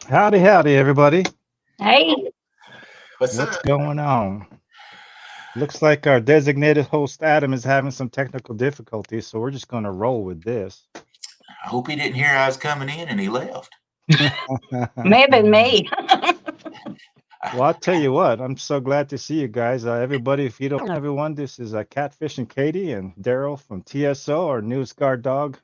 Howdy, howdy, everybody. Hey, What's What's up? going on? Looks like our designated host Adam is having some technical difficulties, so we're just going to roll with this. I hope he didn't hear I was coming in and he left. may have been me. Well, I'll tell you what, I'm so glad to see you guys. Everybody, if you don't know everyone, this is Catfish and Katie and Daryl from TSO, our News Guard Dog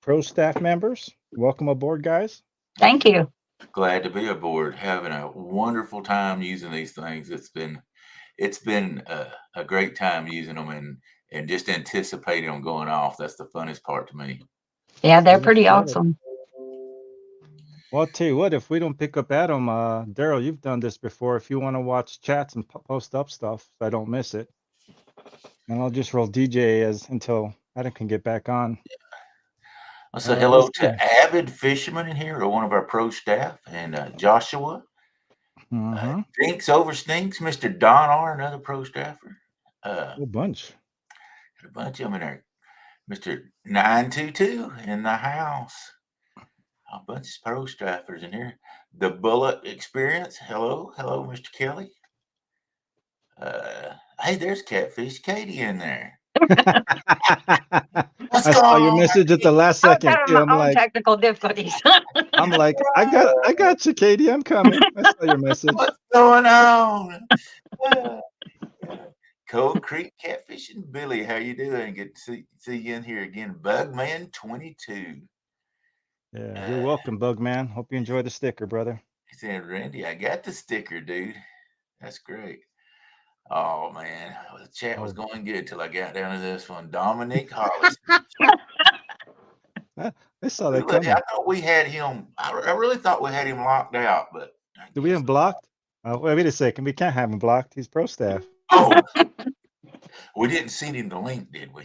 Pro staff members. Welcome aboard, guys. Thank you. Glad to be aboard. Having a wonderful time using these things. It's been a great time using them and just anticipating them going off. That's the funnest part to me. Yeah, they're pretty That's right. awesome. Well, I'll tell you what, if we don't pick up Adam, Daryl, you've done this before. If you want to watch chats and post up stuff, so I don't miss it. And I'll just roll DJ until Adam can get back on. I'll say All right, hello let's go. to Avid Fisherman in here, or one of our pro staff, and Joshua. Mm-hmm. Dinks over Stinks, Mr. Don R, another pro staffer. A bunch. A bunch of them in there. Mr. 922 in the house. A bunch of pro staffers in here. The Bullet Experience. Hello, Mr. Kelly. Hey, there's Catfish Katie in there. What's I saw going your on? message at the last I was second. having too. my own technical difficulties. I'm like, I got you, Katie. I'm coming. I saw your message. What's going on? Cold Creek Catfishing. Billy, how you doing? Good to see you in here again. Bugman 22. Yeah, you're welcome, Bugman. Hope you enjoy the sticker, brother. He said, Randy, I got the sticker, dude. That's great. Oh, man. The chat was going good till I got down to this one. Dominic Hollis. I saw that Really, coming. I thought we had him. I really thought we had him locked out, but Do we have him blocked? Wait a second. We can't have him blocked. He's pro staff. Oh, we didn't send him the link, did we?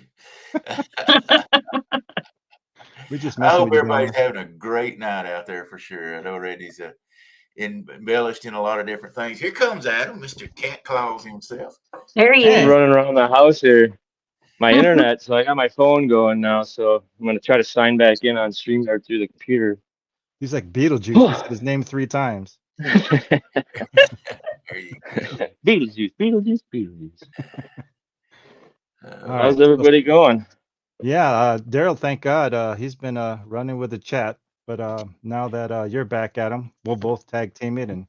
We just I messing hope with you, everybody's Daniel. having a great night out there for sure. I know Randy's embellished in a lot of different things. Here comes Adam, Mr. Cat Claus himself. There he Hey. is. Running around the house here. My internet, so I got my phone going now. So I'm gonna try to sign back in on StreamYard through the computer. He's like Beetlejuice. He said his name 3 times. There you go. Beetlejuice. All How's right. everybody going? Yeah, Daryl, thank God. He's been running with the chat. But now that you're back, Adam, we'll both tag team it, and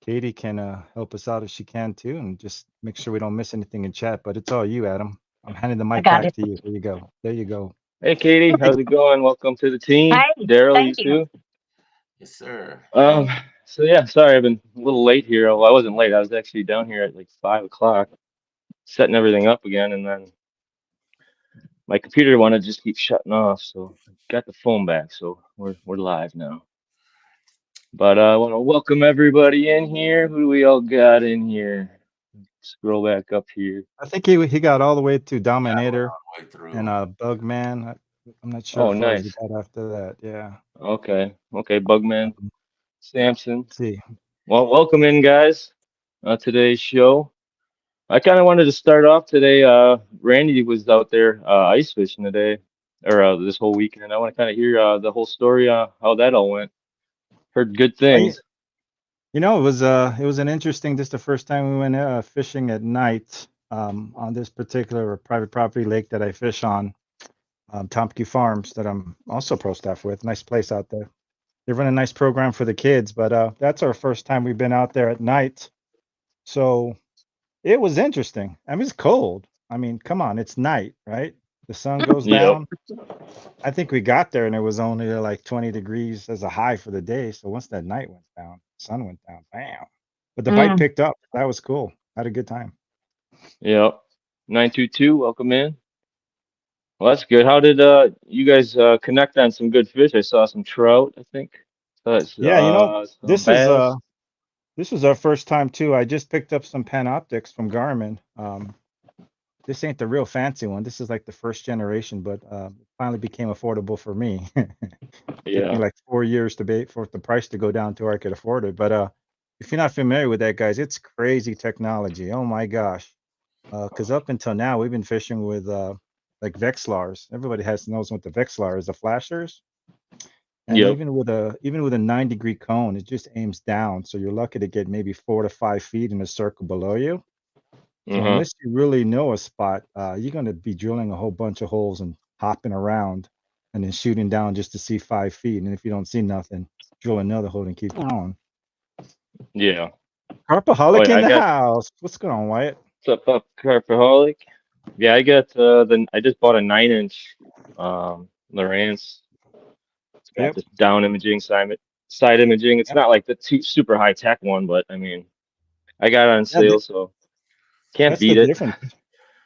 Katie can help us out if she can too, and just make sure we don't miss anything in chat. But it's all you, Adam. I'm handing the mic got back it. to you. There you go. There you go. Hey, Katie, how's it going? Welcome to the team. Hey, Daryl, you thank you. too. Yes, sir. So yeah, sorry I've been a little late here. Well, I wasn't late. I was actually down here at like 5 o'clock, setting everything up again, and then my computer wanted to just keep shutting off. So I got the phone back. So we're live now. But I want to welcome everybody in here. Who do we all got in here? Scroll back up here. I think he got all the way to Dominator Way through. and Bugman. I'm not sure Oh, if he nice. got after that. Yeah. Okay, Bugman, Samson. Let's see. Well, welcome in, guys. Today's show. I kind of wanted to start off today. Randy was out there ice fishing today, or this whole weekend. I want to kind of hear the whole story, how that all went. Heard good things. You know, it was an interesting. This is the first time we went fishing at night on this particular private property lake that I fish on, Tomke Farms, that I'm also pro staff with. Nice place out there. They run a nice program for the kids, but that's our first time we've been out there at night. So it was interesting. I mean, it's cold. I mean, come on, it's night, right? The sun goes down. I think we got there and it was only like 20 degrees as a high for the day. So once that night went down, the sun went down, bam. But the bite picked up. That was cool. Had a good time. Yep. 922, welcome in. Well, that's good. How did you guys connect on some good fish? I saw some trout, I think. Yeah, Some this is bass. this was our first time too. I just picked up some Panoptics from Garmin. This ain't the real fancy one. This is like the first generation, but it finally became affordable for me. Took me Yeah. like 4 years for the price to go down to where I could afford it. But if you're not familiar with that, guys, it's crazy technology. Oh my gosh. Because up until now, we've been fishing with like Vexlars. Everybody knows what the Vexlar is, the flashers. And Yep. even with a 9-degree cone, it just aims down. So you're lucky to get maybe 4 to 5 feet in a circle below you. So Uh-huh. unless you really know a spot, you're going to be drilling a whole bunch of holes and hopping around and then shooting down just to see 5 feet. And if you don't see nothing, drill another hole and keep going. Yeah. Oh, Carpaholic yeah, in I the got house. What's going on, Wyatt? what's up, Carpaholic. Yeah, I got I just bought a 9-inch Lowrance. It's got Yep. this down imaging side imaging. It's Yep. not like the super high tech one, but I mean, I got it on Yeah, sale, so can't that's the beat it. difference.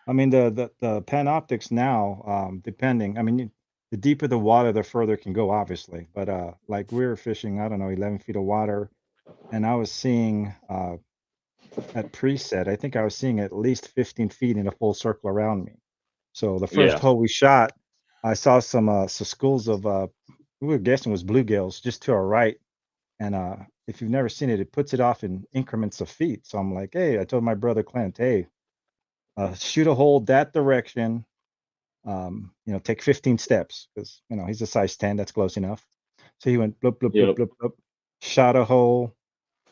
I mean, the Panoptics now, depending, I mean, the deeper the water, the further it can go, obviously. But like we were fishing, I don't know, 11 feet of water, and I was seeing at preset, I think I was seeing at least 15 feet in a full circle around me. So the first Yeah. hole we shot, I saw some schools of we were guessing was bluegills just to our right. And if you've never seen it, it puts it off in increments of feet. So I'm like, hey, I told my brother Clint, hey, shoot a hole that direction. Take 15 steps because he's a size 10. That's close enough. So he went bloop bloop bloop Yep. bloop bloop, shot a hole,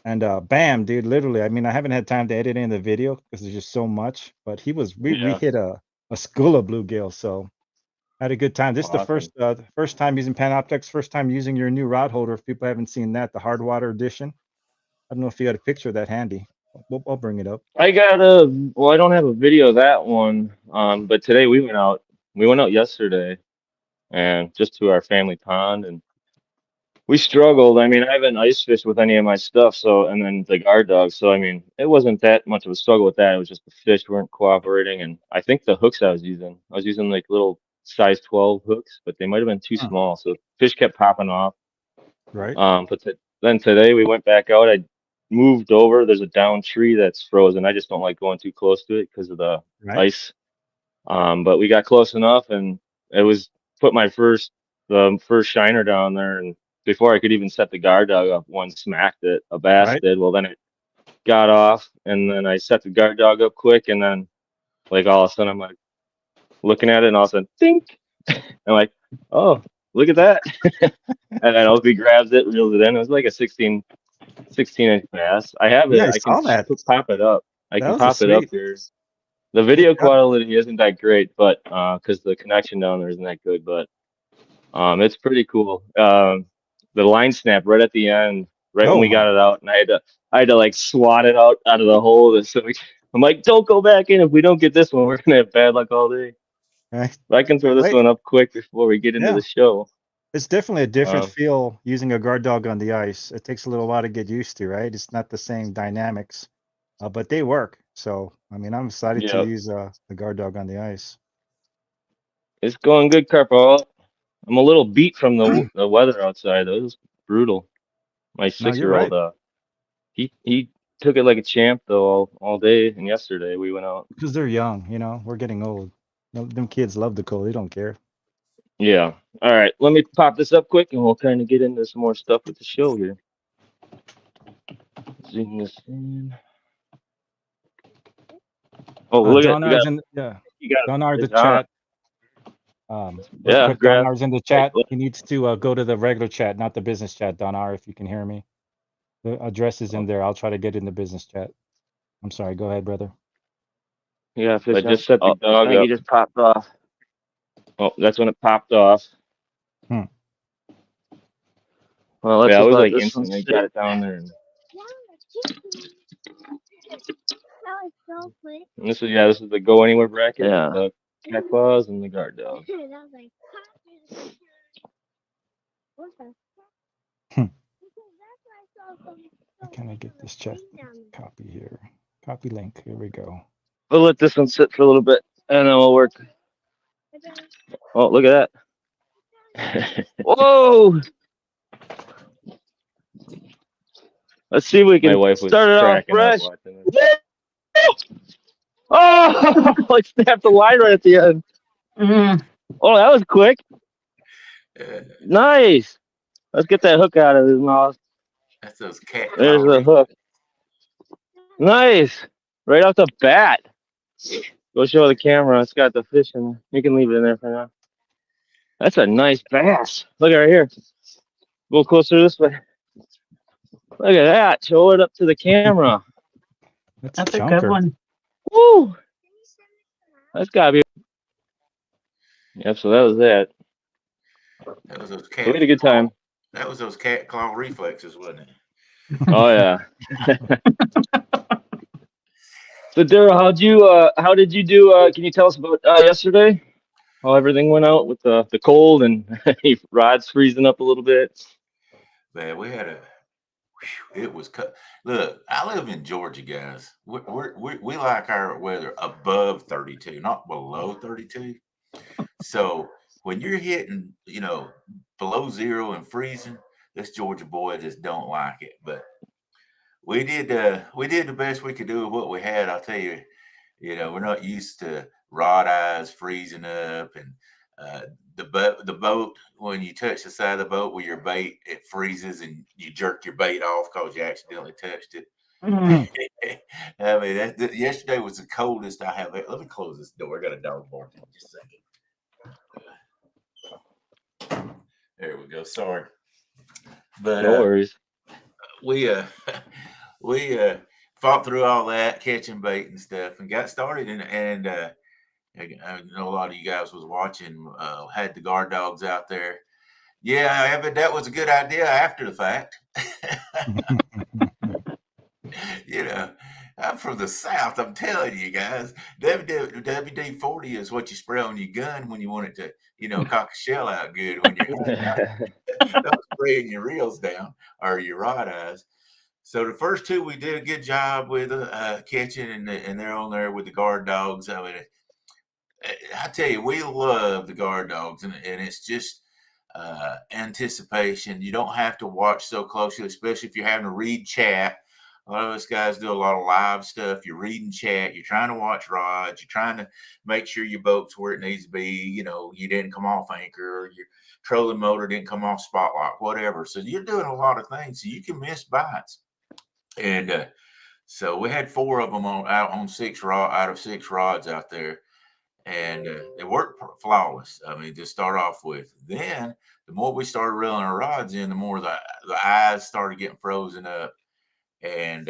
and bam, dude. Literally, I mean, I haven't had time to edit in the video because there's just so much. But we Yeah. hit a school of bluegill. So had a good time. This is Awesome. the first time using Panoptix, first time using your new rod holder. If people haven't seen that, the hard water edition. I don't know if you got a picture of that handy. I'll bring it up. Well, I don't have a video of that one. But today we went out yesterday and just to our family pond and we struggled. I mean, I haven't ice fished with any of my stuff, so and then the guard dog. So I mean, it wasn't that much of a struggle with that. It was just the fish weren't cooperating, and I think the hooks I was using like little size 12 hooks, but they might have been too Hmm. small. So fish kept popping off. Right, Then today we went back out. I moved over. There's a down tree that's frozen. I just don't like going too close to it because of the right, ice. But we got close enough, and it was put the first shiner down there, and before I could even set the guard dog up, one smacked it. A bass right. did. Well, then it got off, and then I set the guard dog up quick, and then like all of a sudden I'm like looking at it, and all of a sudden, think. I'm like, oh, look at that. And then Opie grabs it, reels it in. It was like a 16-inch bass. I have Yeah, it. I I can saw that. pop it up. I That can was a pop it up sweet. here. The Good video job. quality isn't that great, but because the connection down there isn't that good, but it's pretty cool. The line snap right at the end, right when Oh we my. got it out, and I had to like swat it out of the hole. So I'm like, don't go back in. If we don't get this one, we're gonna have bad luck all day. Right. But I can throw this Wait. one up quick before we get into Yeah. the show. It's definitely a different Um, feel using a guard dog on the ice. It takes a little while to get used to, right? It's not the same dynamics, but they work. So, I mean, I'm excited to yeah, use the guard dog on the ice. it's going good, Carpo. I'm a little beat from the weather outside though. It was brutal. My No, you're 6-year-old, right. he took it like a champ though all day. And yesterday we went out. Because they're young, we're getting old. No, them kids love the cold. They don't care. Yeah. All right. Let me pop this up quick, and we'll kind of get into some more stuff with the show here. Zoom this in. Oh, look at Donar is in, yeah. you got Donar, the it's on. chat. Real Yeah, quick, grab. Donar's in the chat. He needs to go to the regular chat, not the business chat, Donar, if you can hear me. The address is in there. I'll try to get in the business chat. I'm sorry. Go ahead, brother. Yeah, I fish. I just set the I dog think he up. just popped off. Oh, that's when it popped off. Hmm. Well, let's Yeah, it just was let like this one instantly sit. got it down there. And this is the go anywhere bracket with Yeah. the cat claws and the guard dog. How can I get this chat copy here? Copy link. Here we go. We'll let this one sit for a little bit, and then we'll work Oh, look at that. Whoa! Let's see if we can start it off fresh. Oh, I snapped the line right at the end. Mm. Oh, that was quick. Uh, Nice. Let's get that hook out of his mouth. that's those cat There's claw the reflexes. hook. Nice. Right off the bat. Go show the camera. It's got the fish in there. You can leave it in there for now. That's a nice bass. Look right here. Go closer this way. Look at that. Show it up to the camera. That's a That's a good chunker. one. Woo! That's gotta be. Yep. So that was that. That was those So we had a good time. That was those cat claw reflexes, wasn't it? Oh yeah. So Daryl, how did you do? Can you tell us about yesterday? How everything went out with the cold and rods freezing up a little bit. Man, we had it was cut. Look, I live in Georgia, guys. We like our weather above 32, not below 32. So when you're hitting, below zero and freezing, this Georgia boy just don't like it. But we did the best we could do with what we had. I'll tell you, we're not used to rod eyes freezing up and the boat when you touch the side of the boat with your bait, it freezes and you jerk your bait off because you accidentally touched it. Mm. I mean, yesterday was the coldest I have. Let me close this door. I got a dog barking. Just a second. There we go. Sorry, but No worries. we we fought through all that catching bait and stuff and got started and I know a lot of you guys was watching, had the guard dogs out there. Yeah, Evan, that was a good idea after the fact. I'm from the South. I'm telling you guys, WD-40 is what you spray on your gun when you want it to, cock a shell out good when you're not spraying your reels down or your rod eyes. So the first two we did a good job with catching, and they're on there with the guard dogs. I mean, I tell you, we love the guard dogs, and it's just anticipation. You don't have to watch so closely, especially if you're having to read chat. A lot of us guys do a lot of live stuff. You're reading chat. You're trying to watch rods. You're trying to make sure your boat's where it needs to be. You didn't come off anchor, or your trolling motor didn't come off spot lock, whatever. So you're doing a lot of things. So you can miss bites. And so we had 4 of them out of 6 rods out there, and it worked flawless. I mean, to start off with. Then the more we started reeling our rods in, the more the eyes started getting frozen up. And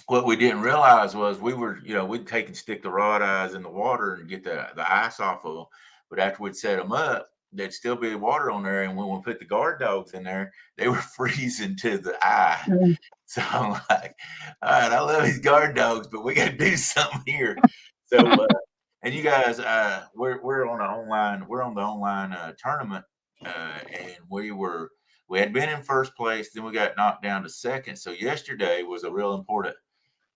what we didn't realize was we'd take and stick the rod eyes in the water and get the ice off of them. But after we'd set them up, there'd still be water on there. And when we put the guard dogs in there, they were freezing to the eye. Mm. So I'm like, all right, I love these guard dogs, but we got to do something here. So, and you guys, we're on the online tournament, and we had been in first place, then we got knocked down to second. So yesterday was a real important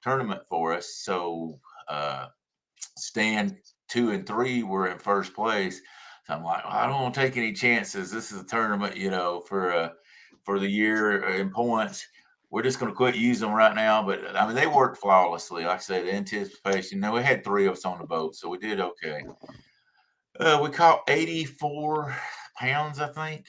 tournament for us. So stand 2 and 3 were in first place. So I'm like, well, I don't want to take any chances. This is a tournament, for the year in points. We're just going to quit using them right now. But I mean, they worked flawlessly. Like I said, the anticipation. Now we had 3 of us on the boat, so we did okay. We caught 84 pounds, I think.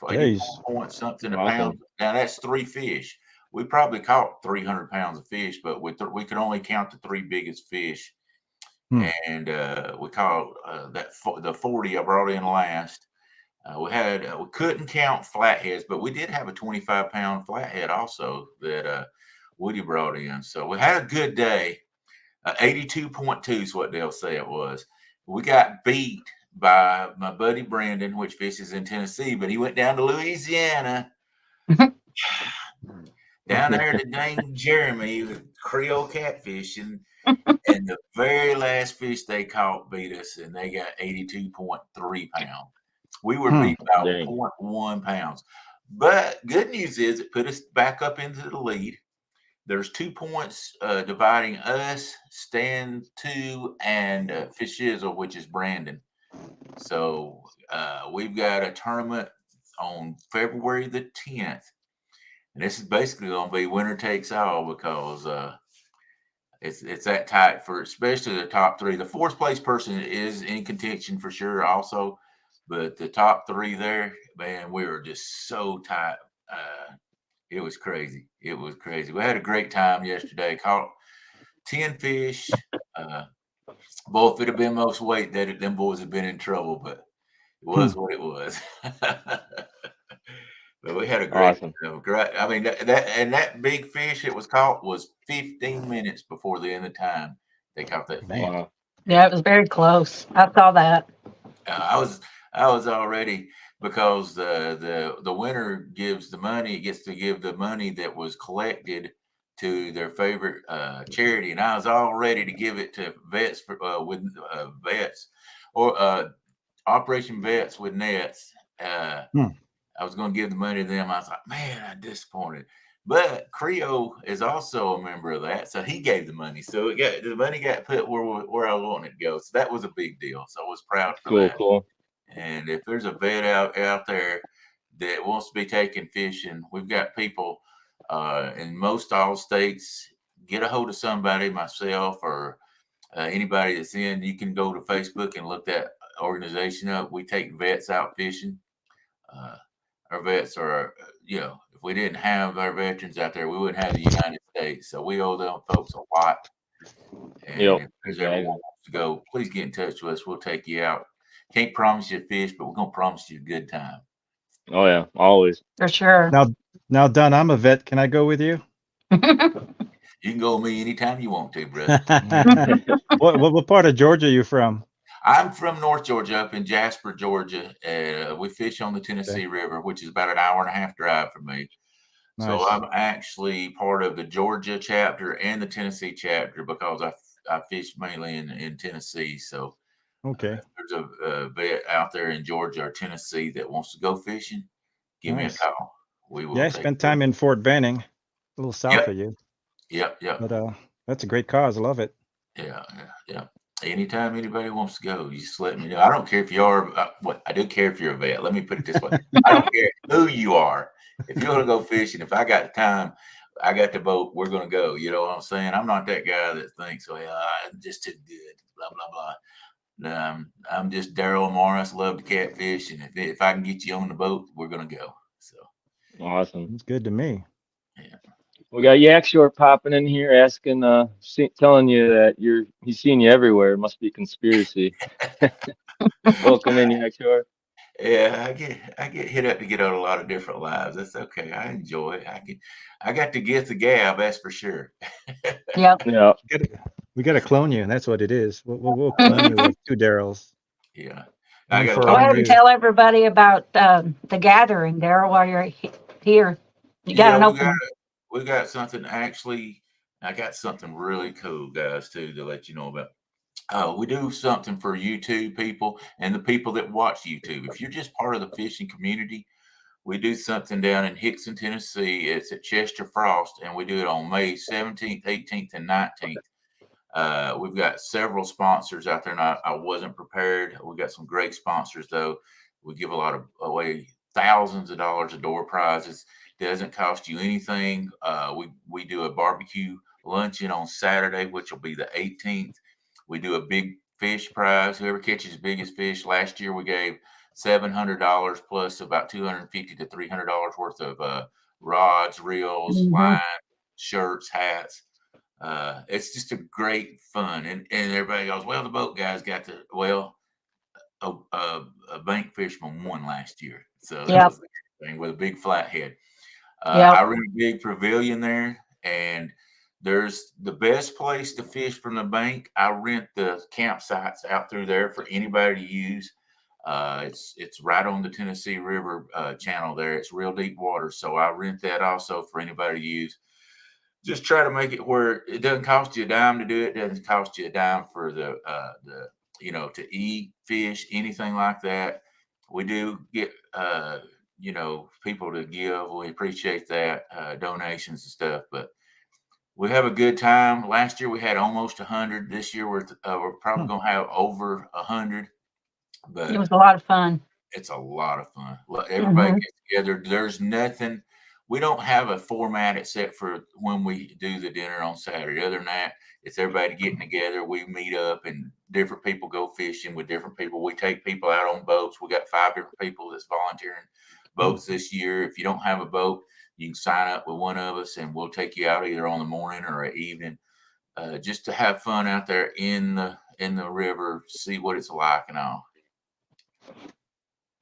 84 point something a pound. Now that's 3 fish. We probably caught 300 pounds of fish, but we could only count the 3 biggest fish. And we caught the 40 I brought in last. We couldn't count flatheads, but we did have a 25-pound flathead also that Woody brought in. So we had a good day. 82.2 is what they'll say it was. We got beat by my buddy Brandon, which fishes in Tennessee, but he went down to Louisiana, down there to dang Jeremy with Creole catfishing. And the very last fish they caught beat us, and they got 82.3 pounds. We were beat by 0.1 pounds. But good news is it put us back up into the lead. There's 2 points dividing us, Stan 2, and Fish Shizzle, which is Brandon. So we've got a tournament on February the 10th. And this is basically going to be winner takes all because it's that tight for especially the top three. The fourth place person is in contention for sure also. But the top three there, man, we were just so tight. It was crazy. It was crazy. We had a great time yesterday. Caught 10 fish. Boy, if it had been most weight, them boys had been in trouble, but it was what it was. But we had a great, Awesome. great. I mean, that big fish that was caught was 15 minutes before the end of time. They caught that fish. Man. Wow. Yeah, it was very close. I saw that. I was already because the winner gives the money. Gets to give the money that was collected to their favorite charity, and I was all ready to give it to vets with vets or Operation Vets with Nets. I was going to give the money to them. I was like, man, I'm disappointed. But Creo is also a member of that, so he gave the money. So the money got put where I wanted it to go. So that was a big deal. So I was proud for Cool, that. cool. And if there's a vet out there that wants to be taking fishing, we've got people in most all states. Get a hold of somebody, myself or anybody that's in. You can go to Facebook and look that organization up. We take vets out fishing. Our vets are, if we didn't have our veterans out there, we wouldn't have the United States. So we owe them folks a lot. And Yep. if there's ever one wants to go, please get in touch with us. We'll take you out. Can't promise you a fish, but we're gonna promise you a good time. Oh yeah, always. For sure. Now, Don, I'm a vet. Can I go with you? You can go with me anytime you want to, brother. What part of Georgia are you from? I'm from North Georgia, up in Jasper, Georgia. We fish on the Tennessee River, which is about an hour and a half drive from me. So Nice. I'm actually part of the Georgia chapter and the Tennessee chapter because I fish mainly in Tennessee. So Okay. if there's a vet out there in Georgia or Tennessee that wants to go fishing, give me a Nice. call. We will Yeah, I take spent you. time in Fort Benning, a little south of you. Yep. But that's a great cause. I love it. Yeah. Anytime anybody wants to go, you just let me know. I don't care if you are I do care if you're a vet. Let me put it this way. I don't care who you are. If you're gonna go fishing, if I got the time, I got the boat, we're gonna go. You know what I'm saying? I'm not that guy that thinks, well, I'm just too good, blah, blah, blah. No, I'm just Daryl Morris, love to catfish, and if I can get you on the boat, we're gonna go. So Awesome. It's good to me. yeah. We got Yak Short popping in here asking, telling you that he's seen you everywhere. It must be conspiracy. Welcome in, Yak Short. Yeah, I get hit up to get on a lot of different lives. That's okay. I enjoy it. I got to get the gab, that's for sure. Yep. Yeah. We gotta clone you, and that's what it is. We'll clone you with two Daryls. Yeah. One I got for a Go lot all ahead of and you. tell everybody about the gathering, Daryl, while you're here. You got an open. we got something actually. I got something really cool, guys, too, to let you know about. We do something for YouTube people and the people that watch YouTube. If you're just part of the fishing community, we do something down in Hickson, Tennessee. It's at Chester Frost, and we do it on May 17th, 18th, and 19th. We've got several sponsors out there, and I wasn't prepared. We got some great sponsors, though. We give a lot of away, thousands of dollars of door prizes. Doesn't cost you anything. We do a barbecue luncheon on Saturday, which will be the 18th. We do a big fish prize. Whoever catches the biggest fish. Last year we gave $700 plus about $250 to $300 worth of rods, reels, Mhm. line, shirts, hats. It's just a great fun, and everybody goes, well, the boat guys got the a bank fisherman won last year, so that Yep. was the thing with a big flathead. Yep. I rent a big pavilion there, and there's the best place to fish from the bank. I rent the campsites out through there for anybody to use. It's right on the Tennessee River channel there. It's real deep water, so I rent that also for anybody to use. Just try to make it where it doesn't cost you a dime to do it. Doesn't cost you a dime for the to eat, fish, anything like that. We do get people to give. We appreciate that donations and stuff, but we have a good time. Last year we had almost 100. This year we're probably gonna have over 100. But It was a lot of fun. it's a lot of fun. Everybody Mhm. gets together. There's nothing. We don't have a format except for when we do the dinner on Saturday. Other than that, it's everybody getting together. We meet up, and different people go fishing with different people. We take people out on boats. We got 5 different people that's volunteering boats this year. If you don't have a boat, you can sign up with one of us, and we'll take you out either on the morning or at evening, just to have fun out there in the river, see what it's like and all.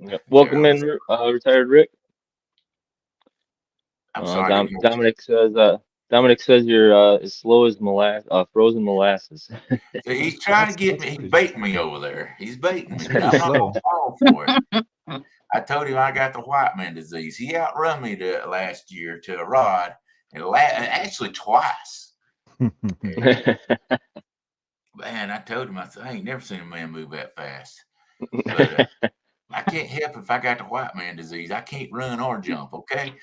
Yep. Yeah, Welcome in, retired Rick. I'm sorry. I didn't hear what you Dominic says you're as slow as frozen molasses. So he's trying to get That's me. He's pretty. baiting me over there. He's baiting That's me, but pretty I'm not slow. gonna fall for it. I told him I got the white man disease. He outrun me last year to a rod, and actually twice. Man, I told him, I said, I ain't never seen a man move that fast. But I can't help if I got the white man disease. I can't run or jump, okay?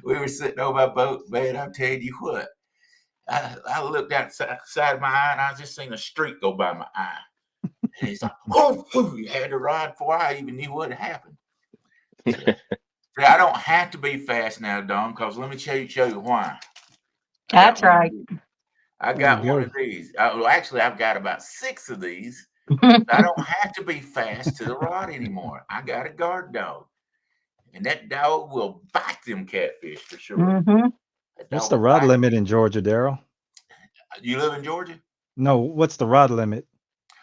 We were sitting over my boat, man. I'm telling you what. I looked outside of my eye and I just seen a streak go by my eye. And he's like, oh, you had to ride before I even knew what had happened. So, I don't have to be fast now, Don, because let me show you why. That's right. I There you got one go. of these. Well, actually, I've got about 6 of these. I don't have to be fast to the rod anymore. I got a guard dog. And that dog will bite them catfish for sure. Mhm. That What's dog the will rod bite. limit in Georgia, Daryl? You live in Georgia? No, what's the rod limit?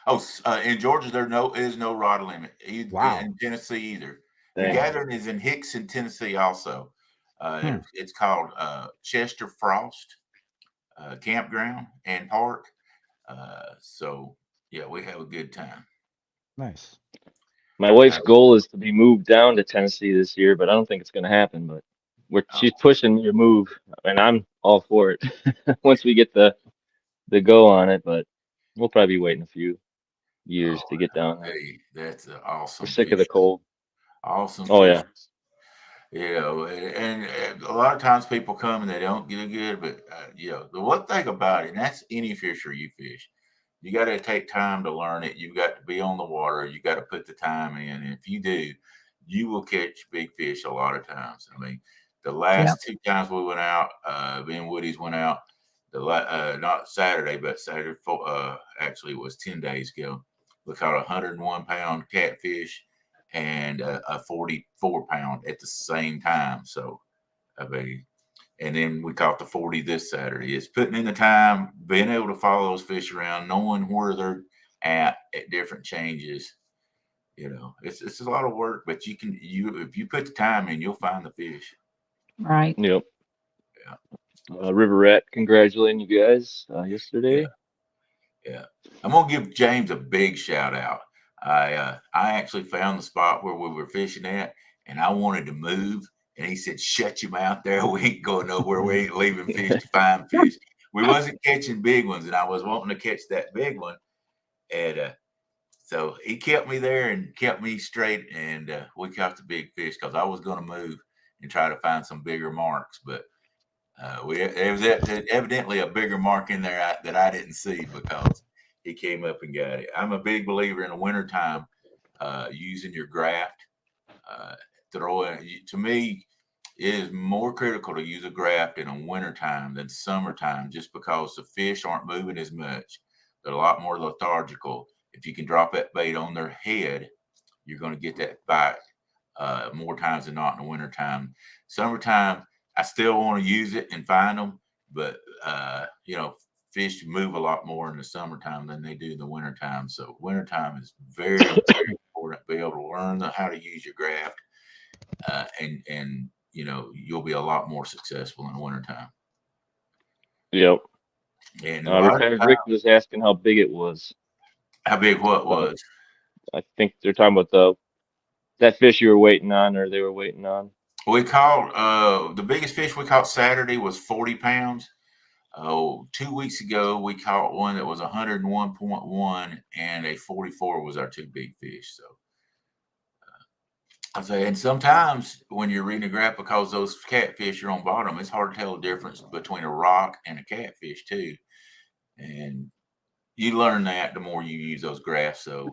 Oh, in Georgia, there is no rod limit. Wow. In Tennessee either. The Dang. gathering is in Hickson, Tennessee also. Hmm. It's called Chester Frost Campground and Park. So, yeah, we have a good time. Nice. My wife's goal is to be moved down to Tennessee this year, but I don't think it's going to happen. But she's pushing me to move, and I'm all for it once we get the go on it. But we'll probably be waiting a few years to get down there. Hey, that's an We're awesome sick of fish. the cold. Awesome Oh fish. yeah. And a lot of times people come and they don't get good, but the one thing about it, and that's any fish or you fish, you got to take time to learn it. You've got to be on the water. You got to put the time in. And if you do, you will catch big fish a lot of times. I mean, the Yep. last 2 times we went out, me and Woody's went out, not Saturday, but Saturday, actually, it was 10 days ago. We caught a 101-pound catfish and a 44-pound at the same time. So, I mean, and then we caught the 40 this Saturday. It's putting in the time, being able to follow those fish around, knowing where they're at different changes. It's a lot of work, but if you put the time in, you'll find the fish. Right. Yep. Yeah. River Rat congratulating you guys Yeah. yesterday. Yeah. I'm gonna give James a big shout out. I actually found the spot where we were fishing at, and I wanted to move, and he said, "Shut your mouth there. We ain't going nowhere. We ain't leaving fish to find fish." We wasn't catching big ones, and I was wanting to catch that big one, and so he kept me there and kept me straight, and we caught the big fish because I was going to move and try to find some bigger marks, but there was evidently a bigger mark in there that I didn't see because he came up and got it. I'm a big believer in the wintertime using your graft. To me, it is more critical to use a graft in a wintertime than summertime just because the fish aren't moving as much. They're a lot more lethargical. If you can drop that bait on their head, you're going to get that bite more times than not in the wintertime. Summertime, I still want to use it and find them, but fish move a lot more in the summertime than they do in the wintertime. So wintertime is very, very important to be able to learn how to use your graft, and you'll be a lot more successful in the wintertime. Yep. And a lot of Retired time, Rick was asking how big it was. how big what was? I think they're talking about that fish you were waiting on, or they were waiting on. We caught the biggest fish we caught Saturday was 40 pounds. 2 weeks ago, we caught one that was 101.1, and a 44 was our 2 big fish. So I say, and sometimes when you're reading a graph, because those catfish are on bottom, it's hard to tell the difference between a rock and a catfish too. And you learn that the more you use those graphs of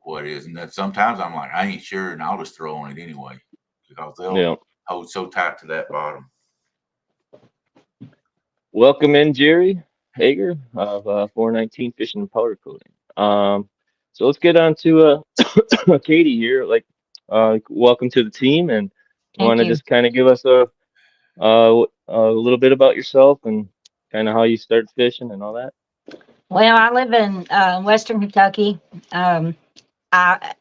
what it is. And that sometimes I'm like, I ain't sure, and I'll just throw on it anyway because they'll hold so tight to that bottom. Welcome in, Jerry Hager of 419 Fishing and Powder Coating. So let's get on to Katie here. Welcome to the team, and want to just kind of give us a little bit about yourself and kind of how you started fishing and all that. Well, I live in Western Kentucky.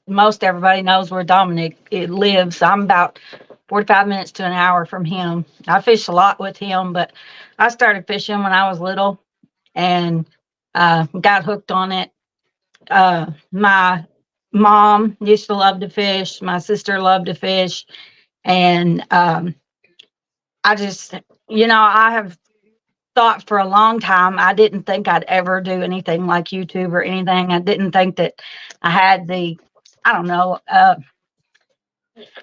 Most everybody knows where Dominic lives. I'm about 45 minutes to an hour from him. I fish a lot with him, but I started fishing when I was little and got hooked on it. My mom used to love to fish. My sister loved to fish. And I just, I have thought for a long time, I didn't think I'd ever do anything like YouTube or anything. I didn't think that I had I don't know, I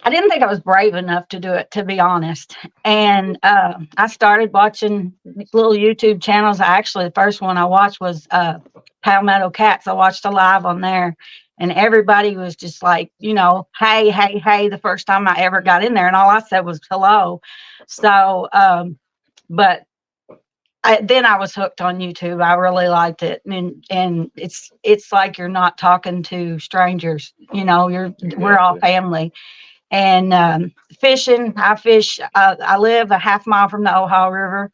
didn't think I was brave enough to do it, to be honest. And I started watching little YouTube channels. Actually, the first one I watched was Palmetto Cats. I watched a live on there, and everybody was just like, hey, hey, hey, the first time I ever got in there. And all I said was hello. So, but then I was hooked on YouTube. I really liked it, and it's like you're not talking to strangers. We're all family. And fishing, I fish. I live a half mile from the Ohio River,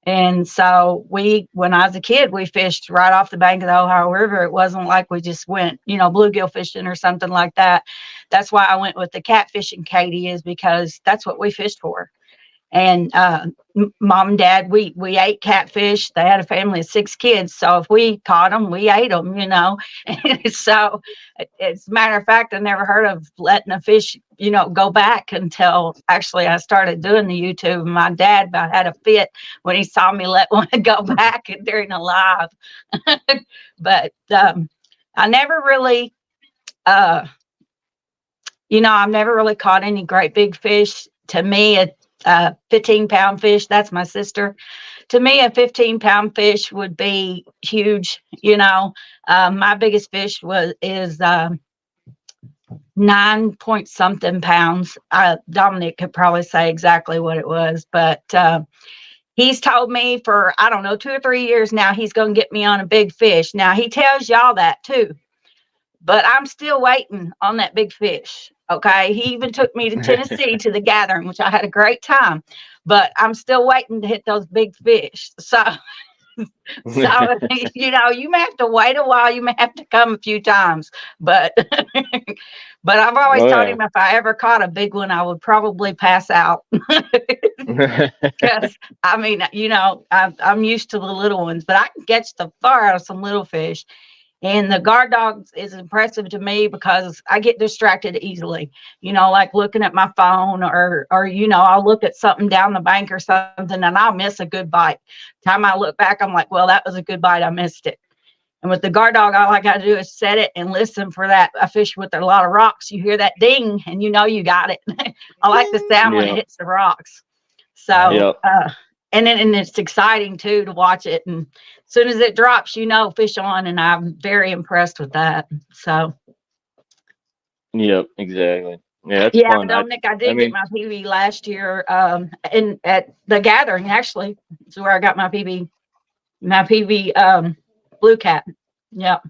and so when I was a kid, we fished right off the bank of the Ohio River. It wasn't like we just went, bluegill fishing or something like that. That's why I went with the catfishing, Katie, is because that's what we fished for. And mom and dad, we ate catfish. They had a family of 6 kids, so if we caught them, we ate them. So, as a matter of fact, I never heard of letting a fish, go back until actually I started doing the YouTube. My dad about had a fit when he saw me let one go back during a live. But I never really, I've never really caught any great big fish. To me, 15-pound fish, that's my sister. To me, a 15-pound fish would be huge. My biggest fish is 9 point something pounds. Dominic could probably say exactly what it was, but he's told me for, I don't know, 2 or 3 years now, he's going to get me on a big fish. Now, he tells y'all that too, but I'm still waiting on that big fish. Okay. He even took me to Tennessee to the gathering, which I had a great time, but I'm still waiting to hit those big fish. So, you may have to wait a while. You may have to come a few times, but, but I've always told him if I ever caught a big one, I would probably pass out. Because I'm used to the little ones, but I can catch the far out of some little fish. And the guard dog is impressive to me because I get distracted easily, like looking at my phone or I'll look at something down the bank or something and I'll miss a good bite. Time I look back, I'm like, well, that was a good bite. I missed it. And with the guard dog, all I got to do is set it and listen for that. I fish with a lot of rocks. You hear that ding and you got it. I like the sound when it hits the rocks. So, and it's exciting too to watch it. And as soon as it drops, fish on, and I'm very impressed with that. So. Yep, exactly. Yeah, that's fun. Dominic, I did get my PB last year. At the gathering, actually, is where I got my PB. My PB blue cat. Yep.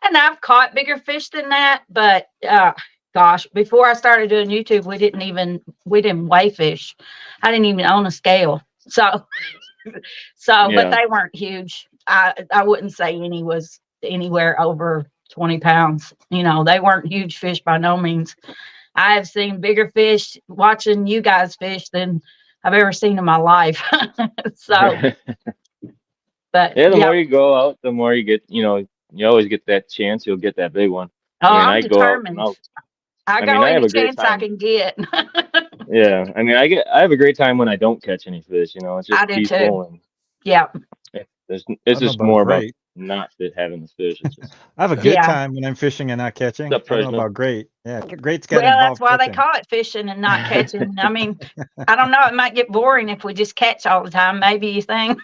And I've caught bigger fish than that, but gosh, before I started doing YouTube, we didn't weigh fish. I didn't even own a scale. So, but they weren't huge. I wouldn't say any was anywhere over 20 pounds. They weren't huge fish by no means. I have seen bigger fish watching you guys fish than I've ever seen in my life. So, but the more you go out, the more you get, you always get that chance. You'll get that big one. Oh, I'm determined. I go any chance I can get. Yeah, I have a great time when I don't catch any fish. It's just peaceful. Yeah. It's just more about not fit having the fish. It's just I have a kind of good Yeah. time when I'm fishing and not catching. up I don't know punishment. about great. Yeah, great's got Well, that's involved why they catching. call it fishing and not catching. I mean, I don't know. It might get boring if we just catch all the time. Maybe you think.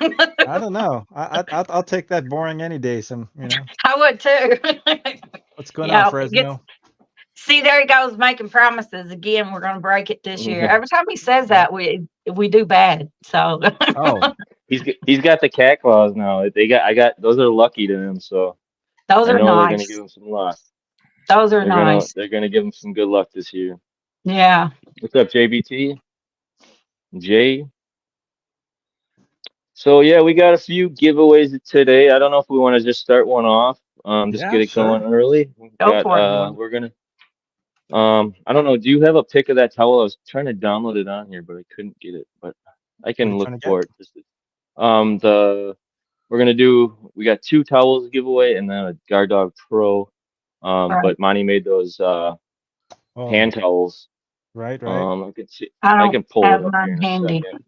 I don't know. I'll take that boring any day. I would too. What's going on, Yeah, it gets. Fresno? See, there he goes making promises again. We're going to break it this year. Mhm. Every time he says Yeah. that, we do bad. So Oh, He's got the cat claws now. I got those are lucky to him, so those I are know they're gonna nice. give him some luck. Those are nice. They're gonna give him some good luck this year. Yeah. What's up, JBT? Jay? So yeah, we got a few giveaways today. I don't know if we want to just start one off. Just yeah, get it going sure. early. Go for it, boy. We're gonna I don't know, do you have a pic of that towel? I was trying to download it on here, but I couldn't get it. But I What are you can look trying to get? for it. We got 2 towels giveaway and then a Guard Dog Pro. Right. But Monty made those Oh, hand towels. right, right. I I don't can pull have it up here mine in a handy. second.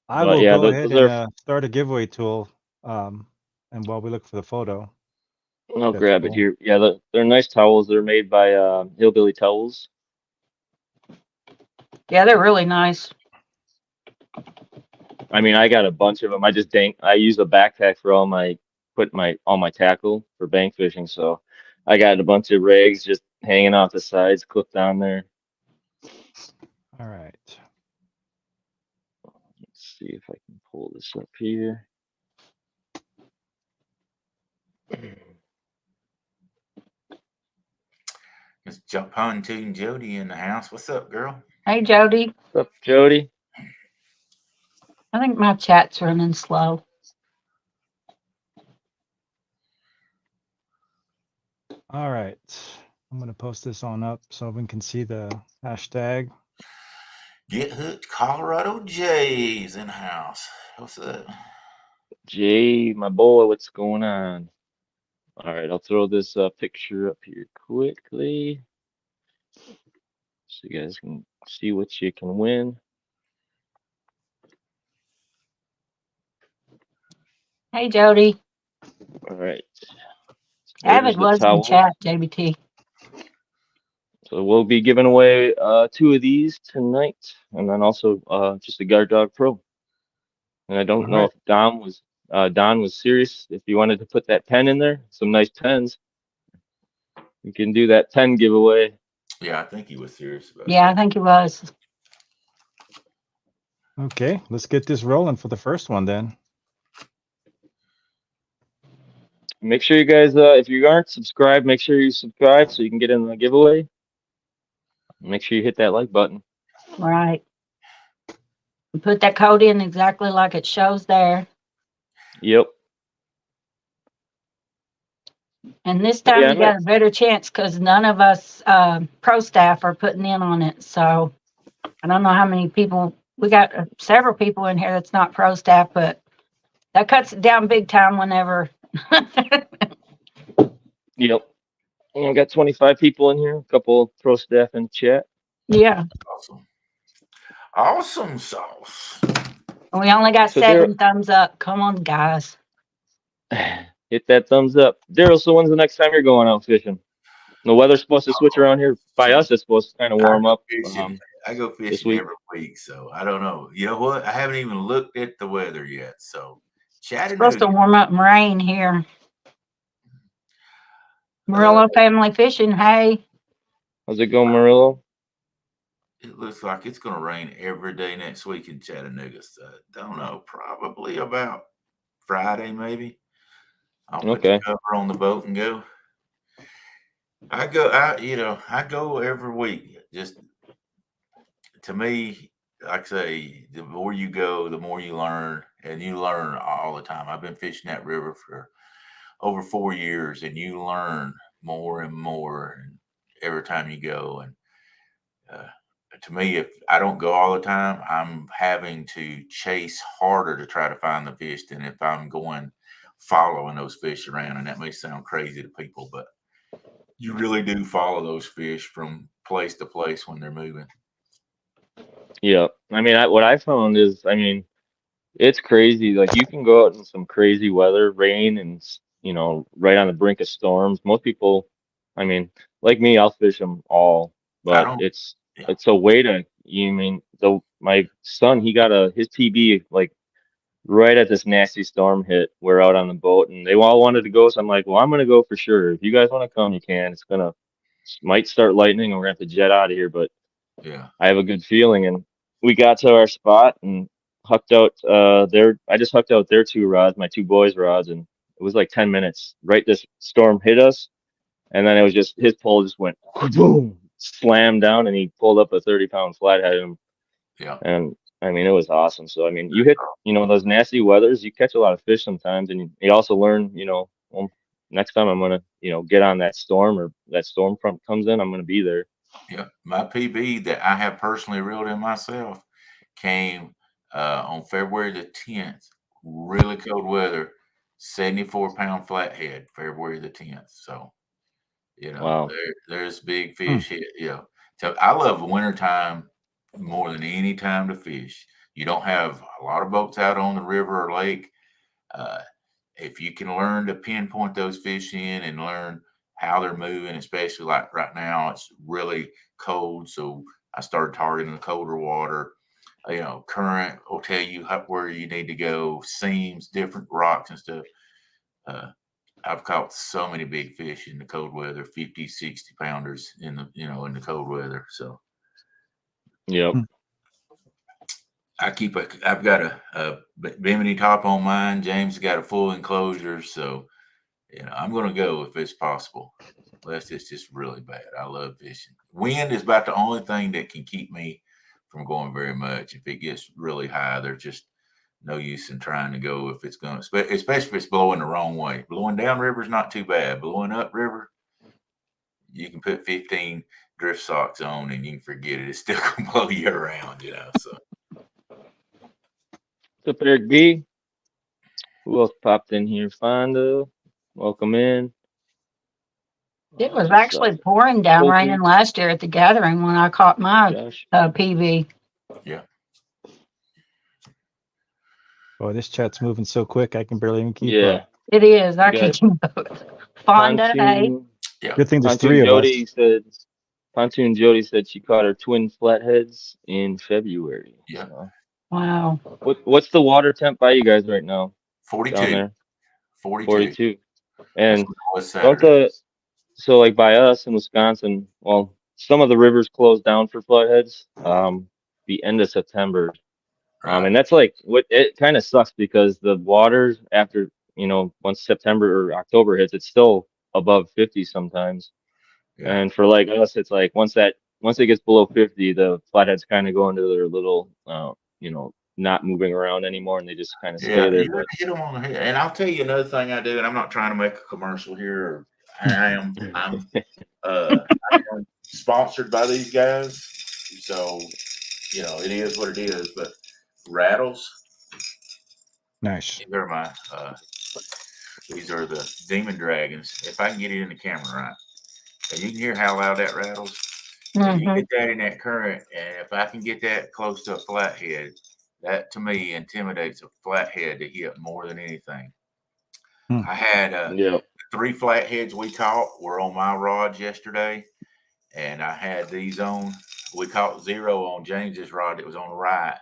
I But will yeah, go ahead those and are start a giveaway tool. And while we look for the photo, I'll that's grab it cool. here. Yeah, they're nice towels. They're made by Hillbilly Towels. Yeah, they're really nice. I mean, I got a bunch of them. I use a backpack for all my tackle for bank fishing. So I got a bunch of rigs just hanging off the sides, clipped on there. All right. Let's see if I can pull this up here. It's Pontoon Jody in the house. What's up, girl? Hey, Jody. What's up, Jody? I think my chat's running slow. All right. I'm going to post this on up so we can see the hashtag. Get hooked, Colorado Jays in the house. What's up? Jay, my boy, what's going on? All right, I'll throw this picture up here quickly so you guys can see what you can win. Hey, Jody. All right. Avid There's the was in towel. chat, JBT. So we'll be giving away 2 of these tonight, and then also just a Guard Dog Pro. And I don't All know right. if Don was serious. If you wanted to put that pen in there, some nice pens, you can do that pen giveaway. Yeah, I think he was serious about Yeah, I that. think he was. Okay, let's get this rolling for the first one then. Make sure you guys, if you aren't subscribed, make sure you subscribe so you can get in the giveaway. Make sure you hit that like button. Right. You put that code in exactly like it shows there. Yep. And this time Yeah, you got a better chance because none of us pro staff are putting in on it. So I don't know how many people. We got several people in here that's not pro staff, but that cuts it down big time whenever. Yep. I got 25 people in here, a couple pro staff in chat. Yeah. Awesome. Awesome sauce. And we only got So 7 thumbs up. Come on, guys. hit that thumbs up. Daryl, so when's the next time you're going out fishing? The weather's supposed to switch around here. By us, it's supposed to kind of warm up I go this fishing week. every week, so I don't know. You know what? I haven't even looked at the weather yet. So It's supposed to Chattanooga. warm up and rain here. Murillo family fishing. Hey. How's it going, Murillo? It looks like it's going to rain every day next week in Chattanooga. So don't know. Probably about Friday, maybe. I'll put the cover on the boat and go. I go every week. Just to me, like I say, the more you go, the more you learn, and you learn all the time. I've been fishing that river for over 4 years, and you learn more and more every time you go. And to me, if I don't go all the time, I'm having to chase harder to try to find the fish than if I'm going following those fish around. And that may sound crazy to people, but you really do follow those fish from place to place when they're moving. Yeah. I mean, what I found is, I mean, It's crazy. Like you can go out in some crazy weather, rain, and right on the brink of storms. Most people, I mean, like me, I'll fish them all, I but don't. it's Yeah. it's a way to. You mean my son, he got his PB like right at this nasty storm hit. We're out on the boat, and they all wanted to go, so I'm like, well, I'm gonna go for sure. If you guys want to come, you can. Might start lightning, and we're gonna have to jet out of here, but Yeah. I have a good feeling. And we got to our spot and hucked out I just hucked out their two rods, my two boys' rods, and it was like 10 minutes. Right, this storm hit us, and then it was just his pole just went boom, slammed down, and he pulled up a 30-pound flathead. Yeah. And I mean, it was awesome. So I mean, you hit, those nasty weathers, you catch a lot of fish sometimes, and you also learn, well, next time I'm gonna, get on that storm or that storm front comes in, I'm gonna be there. Yeah. My PB that I have personally reeled in myself came on February the 10th. Really cold weather, 74-pound flathead, February the 10th. So, Wow. there's big fish here. So I love wintertime more than any time to fish. You don't have a lot of boats out on the river or lake. Uh, if you can learn to pinpoint those fish in and learn how they're moving, especially like right now, it's really cold. So I started targeting the colder water. Current will tell you where you need to go, seams, different rocks and stuff. I've caught so many big fish in the cold weather, 50, 60 pounders in the cold weather. So Yep. I've got a Bimini top on mine. James has got a full enclosure. So, I'm going to go if it's possible. Unless it's just really bad. I love fishing. Wind is about the only thing that can keep me from going very much. If it gets really high, there's just no use in trying to go if it's going to, especially if it's blowing the wrong way. Blowing down river is not too bad. Blowing up river, you can put 15 drift socks on and you can forget it. It's still going to blow you around, So What's up, Eric B? Who else popped in here? Fonda, welcome in. It was What's up, actually pouring down Colton? raining last year at the gathering when I caught my Josh? PV. yeah. Boy, this chat's moving so quick, I can barely even keep Yeah, up. It is. I we got could you both. Fonda, hey. Pontoon. Yeah. Good thing there's Pontoon three of us. Jody said she caught her twin flatheads in February. Yeah. So, Wow. what's the water temp by you guys right now down 42. there? 42. 42. That's And what it was don't Saturday. so like by us in Wisconsin, well, some of the rivers closed down for flatheads, the end of September. Right. And that's like what it kind of sucks because the water after, once September or October hits, it's still above 50 sometimes. Yeah. And for like us, it's like once it gets below 50, the flatheads kind of go into their little, not moving around anymore, and they just kind of stay Yeah. there. You But hit them on the head. And I'll tell you another thing I do, and I'm not trying to make a commercial here. I'm sponsored by these guys. So, it is what it is. But rattles, Nice. these are the demon dragons. If I can get it in the camera right. And you can hear how loud that rattles. And you Mm-hmm. get that in that current, and if I can get that close to a flathead, that to me intimidates a flathead to hit more than anything. I had yeah, 3 flatheads we caught were on my rods yesterday, and I had these on. We caught 0 on James's rod that was on the right.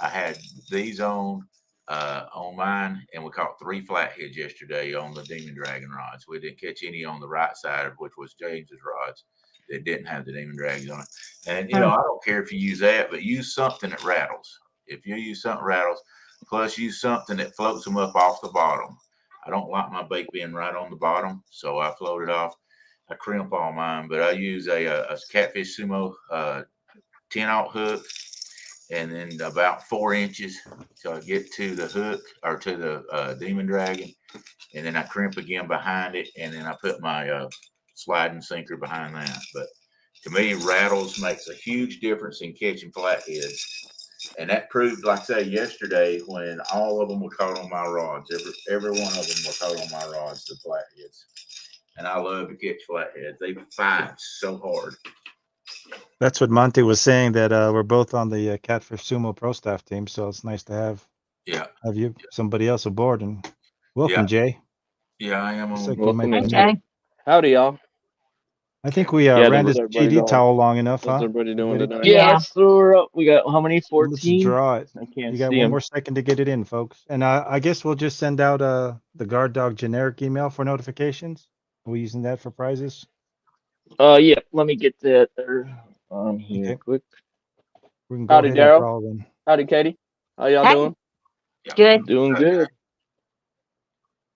I had these on mine, and we caught 3 flatheads yesterday on the Demon Dragon rods. We didn't catch any on the right side, which was James's rods that didn't have the Demon Dragons on it. And I don't care if you use that, but use something that rattles. If you use something that rattles, plus use something that floats them up off the bottom. I don't like my bait being right on the bottom, so I float it off. I crimp all mine, but I use a Catfish Sumo 10-aught hook, and then about 4 inches till I get to the hook or to the Demon Dragon, and then I crimp again behind it, and then I put my sliding sinker behind that. But to me, rattles makes a huge difference in catching flatheads. And that proved, like I say, yesterday when all of them were caught on my rods. Every one of them were caught on my rods, the flatheads. And I love to catch flatheads. They fight so hard. That's what Monty was saying, that we're both on the Catfish Sumo Pro Staff team, so it's nice to have Yeah. have you somebody else aboard. And welcome, Yeah. Jay. Yeah, I am Looks on like you board. might Welcome be in, new. Jay. Okay. Howdy, y'all. I think Okay. we Yeah, ran How's this everybody GD doing? towel long enough, How's huh? everybody We doing good to today? go? Yeah, Yeah. let's throw her up. We got how many? Let's 14? draw it. I can't You got see one them. more second to get it in, folks. And I guess we'll just send out the guard dog generic email for notifications. Are we using that for prizes? Yeah, let me get that there on here Okay, quick. we can go Howdy, ahead and Daryl. draw then. Howdy, Katie. How y'all Hey, doing? Yeah. good. Doing good.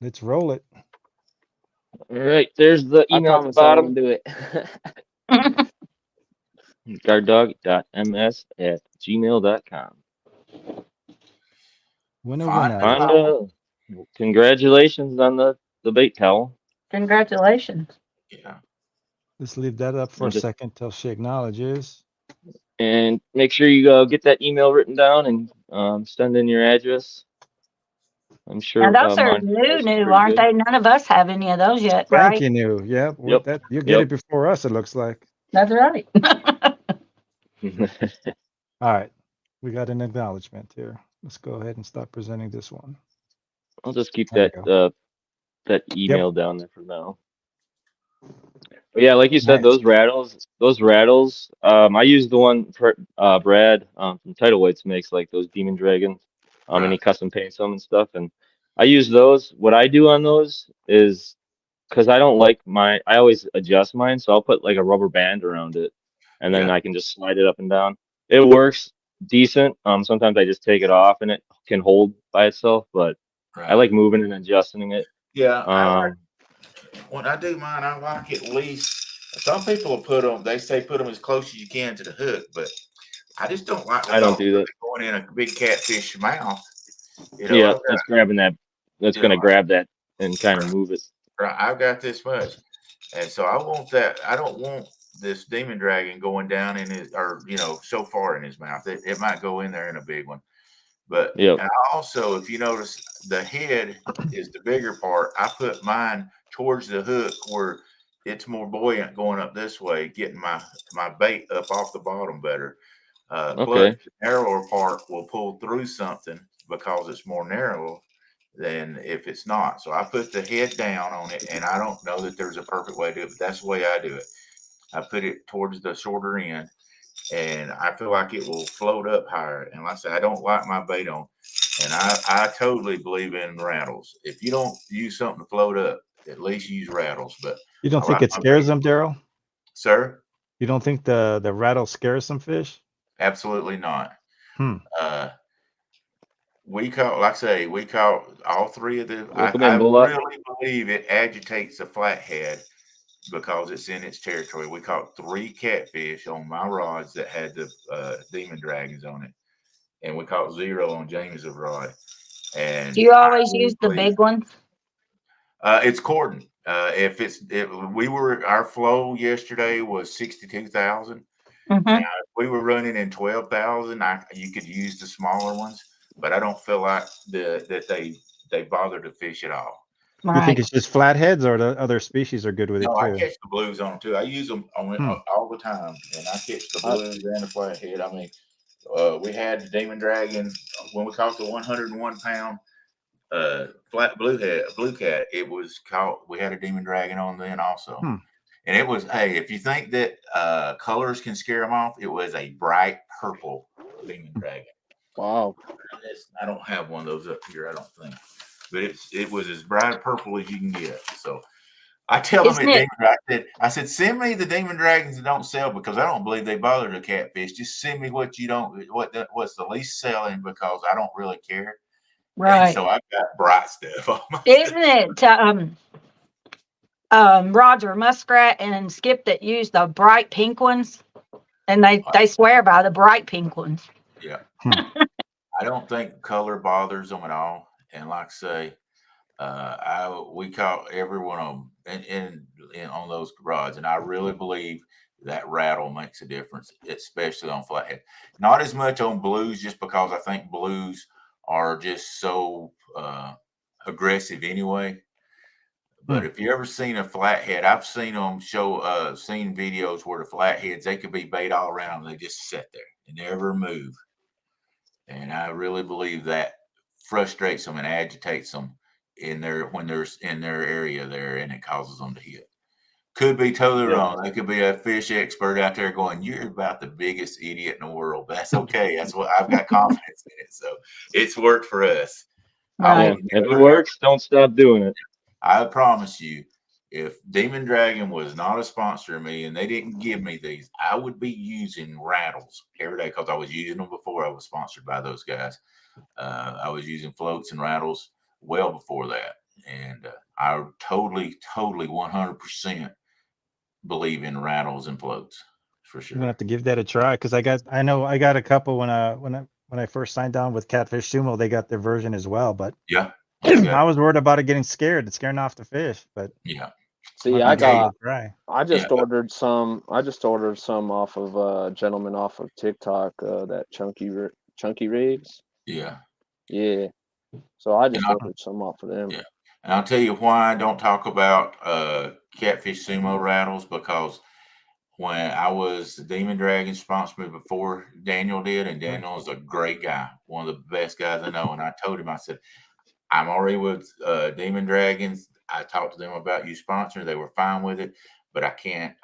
Let's roll it. All right, there's the I email at the promise I bottom. won't do it. Guarddog.ms@gmail.com. Winner, Fine. winner. Fonda, congratulations on the bait towel. Congratulations. Yeah. Let's leave that up for a And just second till she acknowledges. and make sure you get that email written down and send in your address. I'm Now sure those are Montana's is new, pretty aren't good. they? None of us have any of those yet, Thank right? you, new. Yep, Yep. that you get Yep. it before us. It looks like. That's right. All right, we got an acknowledgement here. Let's go ahead and start presenting this one. I'll just keep There we that go. that Yep, email down there for now. But yeah, like you said, nice. those rattles. I use the one for Brad from Tidal Weights makes like those Demon Dragons. And Right. he custom paints them and stuff. And I use those. What I do on those is because I don't like mine. I always adjust mine, so I'll put like a rubber band around it, and then Yeah. I can just slide it up and down. It works decent. Sometimes I just take it off and it can hold by itself, but I Right. like moving and adjusting it. Yeah. Um, When I do mine, I like at least. Some people will put them. They say put them as close as you can to the hook, but I just don't like the I don't thought of do that. going in a big catfish mouth. Yeah, I've got, that's grabbing that. That's you gonna know, grab that and kind of move it. I've got this much, and so I want that. I don't want this demon dragon going down in his, or so far in his mouth. It might go in there in a big one, but Yep. and also, if you notice, the head is the bigger part. I put mine towards the hook where it's more buoyant going up this way, getting my bait up off the bottom better. Plus, Okay. the narrower part will pull through something because it's more narrow than if it's not. So I put the head down on it, and I don't know that there's a perfect way to do it, but that's the way I do it. I put it towards the shorter end, and I feel like it will float up higher. And like I said, I don't like my bait on, and I totally believe in rattles. If you don't use something to float up, at least use rattles. But You don't I think like it my scares bait, them, Daryl? sir. You don't think the rattle scares some fish? Absolutely not. Hmm. We caught, like I say, we caught all three of the. Welcome I in, Bullock. really believe it agitates the flathead because it's in its territory. We caught 3 catfish on my rods that had the demon dragons on it, and we caught 0 on James's rod. And Do you I always really use the believe big ones? it's cordon. If we were, our flow yesterday was 62,000. Now, Mm-hmm. if we were running in 12,000, you could use the smaller ones, but I don't feel like that they bother to fish at all. You think Right. it's just flatheads, or the other species are good with it No, I too? catch the blues on them too. I use them on it Hmm. all the time, and I catch the I, blues and the flathead. I mean, we had the demon dragon when we caught the 101 pound flat blue cat. It was caught. We had a demon dragon on then also. Hmm. And it was, hey, if you think that colors can scare them off, it was a bright purple demon dragon. wow. I don't have one of those up here, I don't think, but it was as bright purple as you can get. So I tell them Isn't at it? Demon Dragon, I said, send me the demon dragons that don't sell because I don't believe they bother the catfish. Just send me what you don't, what's the least selling because I don't really care. And Right. so I've got bright stuff on my Isn't it? Roger Muskrat and Skip that use the bright pink ones, and they swear by the bright pink ones. Yeah. Hmm. I don't think color bothers them at all. And like I say, we caught every one of them in on those rods, and I really believe that rattle makes a difference, especially on flathead. Not as much on blues, just because I think blues are just so aggressive anyway. But Hmm. if you ever seen a flathead, I've seen them seen videos where the flatheads, they could be bait all around them, they just sit there and never move. And I really believe that frustrates them and agitates them when they're in their area there, and it causes them to hit. Could be totally wrong. There could be a fish expert out there going, "You're about the biggest idiot in the world." But that's okay. That's what I've got confidence in it. So it's worked for us. Right. If it works, don't stop doing it. I promise you, if Demon Dragon was not a sponsor of me and they didn't give me these, I would be using rattles every day because I was using them before I was sponsored by those guys. I was using floats and rattles well before that. And I totally 100% believe in rattles and floats for sure. I'm gonna have to give that a try because I know I got a couple when I first signed on with Catfish Sumo. They got their version as well, but Yeah. I was worried about it getting scared. It's scaring off the fish, but Yeah. See, I'm I gonna give it got. a try. I just Yeah. ordered some. I just ordered some off of a gentleman off of TikTok. That chunky rigs. Yeah. Yeah. So I just And I- ordered some off of them. Yeah. And I'll tell you why I don't talk about Catfish Sumo rattles, because when I was the Demon Dragon sponsored me before Daniel did, and Daniel is a great guy, one of the best guys I know. And I told him, I said, I'm already with Demon Dragons. I talked to them about you sponsoring. They were fine with it, but I can't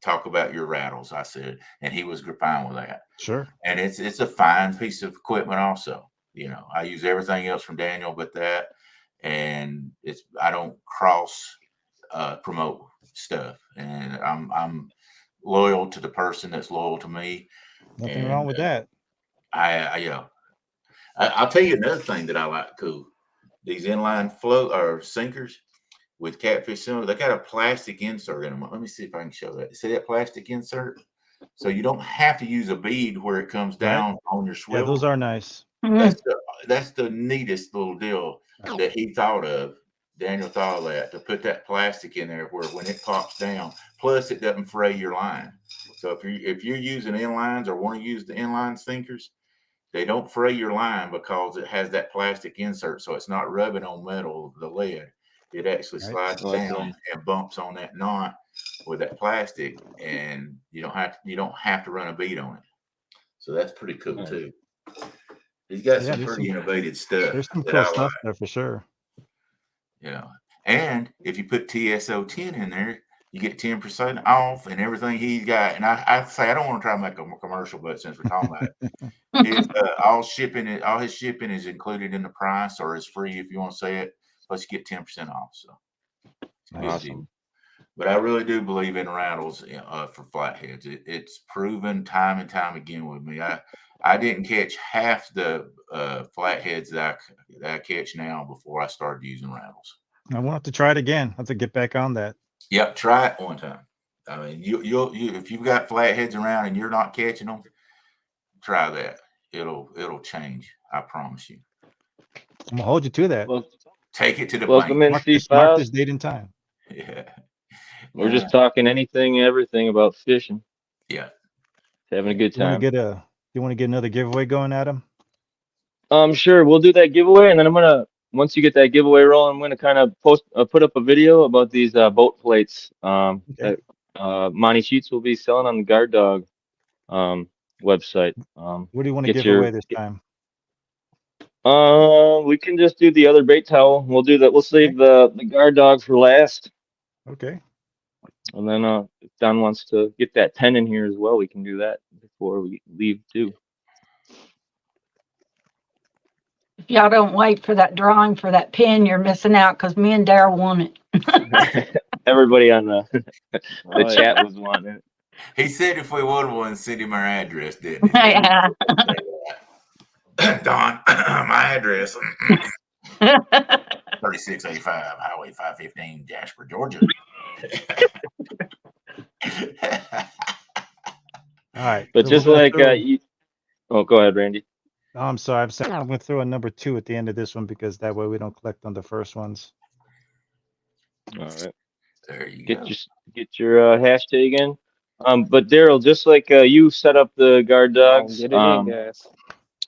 talk about your rattles. I said, and he was fine with that. Sure. And it's a fine piece of equipment also. I use everything else from Daniel but that, and I don't cross promote stuff, and I'm loyal to the person that's loyal to me. Nothing wrong with that. I'll tell you another thing that I like cool. These inline float or sinkers with Catfish Sumo, they got a plastic insert in them. Let me see if I can show that. See that plastic insert? So you don't have to use a bead where it comes down on your swivel. Yeah, those are nice. That's the neatest little deal that he thought of. Daniel thought of that, to put that plastic in there where when it pops down, plus it doesn't fray your line. So if you're using inlines or want to use the inline sinkers, they don't fray your line because it has that plastic insert, so it's not rubbing on metal, the lead. It actually slides down and bumps on that knot with that plastic, and you don't have to run a bead on it. So that's pretty cool too. He's got some pretty innovative stuff. There's some cool stuff there for sure. Yeah. And if you put TSO 10 in there, you get 10% off and everything he's got. And I say, I don't want to try to make a commercial, but since we're talking about it, all his shipping is included in the price, or is free if you want to say it. Plus you get 10% off. So it's a good deal. But I really do believe in rattles for flatheads. It's proven time and time again with me. I didn't catch half the flatheads that I catch now before I started using rattles. I want to have to try it again. I have to get back on that. Yep, try it one time. I mean, you if you've got flatheads around and you're not catching them, try that. It'll change. I promise you. I'm gonna hold you to that. Well, take it to the welcome bank. Mark this date and time. Yeah. We're just talking anything, everything about fishing. Yeah. Having a good time. You want to get another giveaway going, Adam? Sure. We'll do that giveaway, and then once you get that giveaway rolling, I'm gonna kind of put up a video about these boat plates that Monty Sheets will be selling on the Guard Dog website. What do you want to give away this time? We can just do the other bait towel. We'll do that. We'll save the Guard Dog for last. Okay. And then if Don wants to get that pen in here as well, we can do that before we leave too. If y'all don't wait for that drawing for that pin, you're missing out, because me and Daryl won it. Everybody on the chat was wanting it. He said if we would one, send him our address, didn't he? Yeah. Don, my address. 3685 Highway 515, Jasper, Georgia. All right. But just like oh, go ahead, Randy. Oh, I'm sorry. I'm going to throw a number 2 at the end of this one, because that way we don't collect on the first ones. All right. There you go. Get your hashtag in. But Daryl, just like you set up the Guard Dogs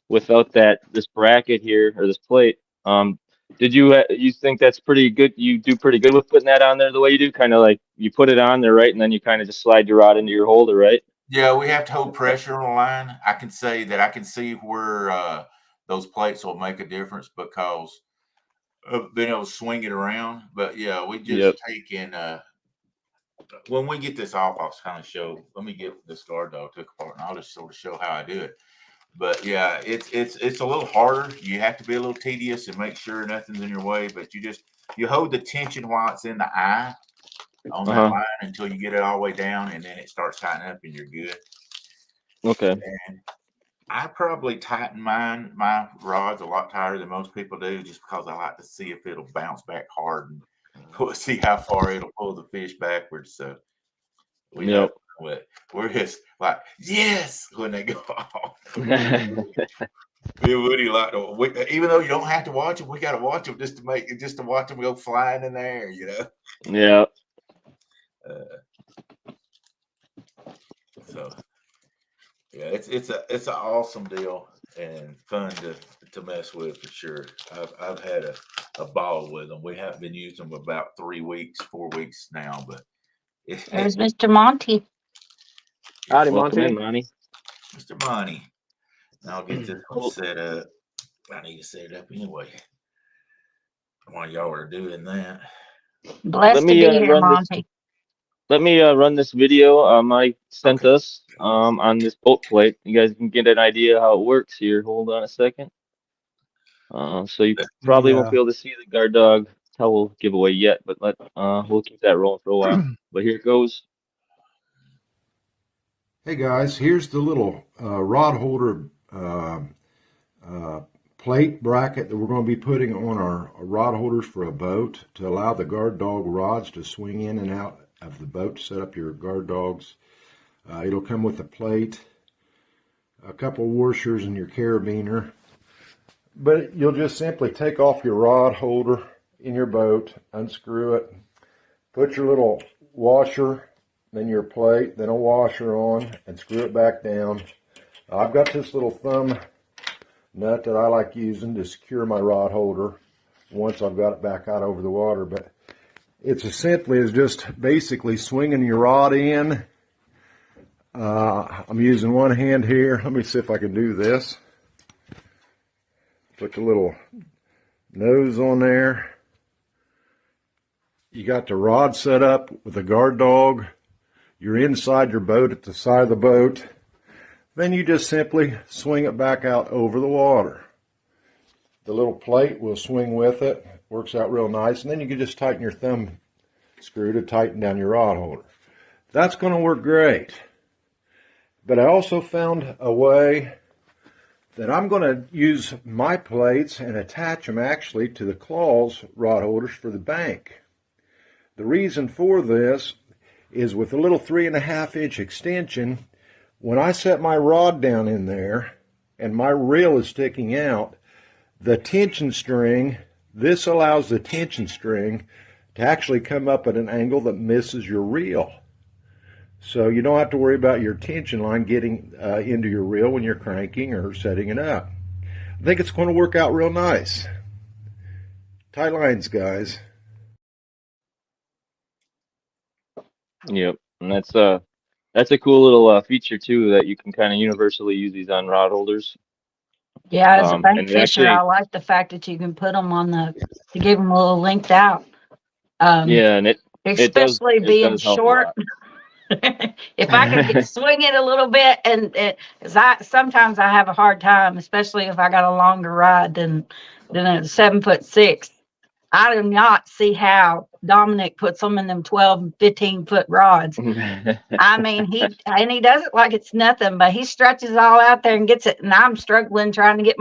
without this bracket here, or this plate, did you think that's pretty good? You do pretty good with putting that on there the way you do, kind of like you put it on there, right, and then you kind of just slide your rod into your holder, right? Yeah, we have to hold pressure on the line. I can say that I can see where those plates will make a difference because of being able to swing it around. But yeah, we just take in when we get this off, I'll kind of show. Let me get this guard dog took apart, and I'll just sort of show how I do it. But yeah, it's a little harder. You have to be a little tedious and make sure nothing's in your way. But you hold the tension while it's in the eye on that line until you get it all the way down, and then it starts tightening up, and you're good. Okay. And I probably tighten my rods a lot tighter than most people do, just because I like to see if it'll bounce back hard and see how far it'll pull the fish backwards. So we know we're just like yes when they go off. Me and Woody like to, even though you don't have to watch them, we got to watch them just to watch them go flying in the air, you know. Yeah. So yeah, it's an awesome deal and fun to mess with for sure. I've had a ball with them. We haven't been using them about 4 weeks now, but There's Mr. Monty. Howdy, Welcome Monty. in, Monty. Mr. Monty. I'll get this one set up. I need to set it up anyway. While y'all are doing that. Blessed to be here, Monty. Let me run this video Mike sent us on this boat plate. You guys can get an idea how it works here. Hold on a second. So you probably won't be able to see the guard dog towel giveaway yet, but we'll keep that rolling for a while. But here it goes. Hey guys, here's the little rod holder plate bracket that we're going to be putting on our rod holders for a boat to allow the guard dog rods to swing in and out of the boat to set up your guard dogs. It'll come with a plate, a couple washers, and your carabiner. But you'll just simply take off your rod holder in your boat, unscrew it, put your little washer, then your plate, then a washer on, and screw it back down. I've got this little thumb nut that I like using to secure my rod holder once I've got it back out over the water. But it's as simply as just basically swinging your rod in. I'm using one hand here. Let me see if I can do this. Put the little nose on there. You got the rod set up with a guard dog. You're inside your boat at the side of the boat. Then you just simply swing it back out over the water. The little plate will swing with it. Works out real nice. And then you can just tighten your thumb screw to tighten down your rod holder. That's going to work great. But I also found a way that I'm going to use my plates and attach them actually to the claws rod holders for the bank. The reason for this is with a little 3.5-inch extension, when I set my rod down in there and my reel is sticking out, the tension string, this allows the tension string to actually come up at an angle that misses your reel. So you don't have to worry about your tension line getting into your reel when you're cranking or setting it up. I think it's going to work out real nice. Tight lines, guys. Yep, and that's a cool little feature too that you can kind of universally use these on rod holders. Yeah, as a bank fisher, actually, I like the fact that you can put them on to give them a little length out. Yeah, and especially being short. If I could swing it a little bit, sometimes I have a hard time, especially if I got a longer rod than a 7'6". I do not see how Dominic puts them in them 12 and 15-foot rods. I mean, he does it like it's nothing, but he stretches it all out there and gets it. And I'm struggling trying to get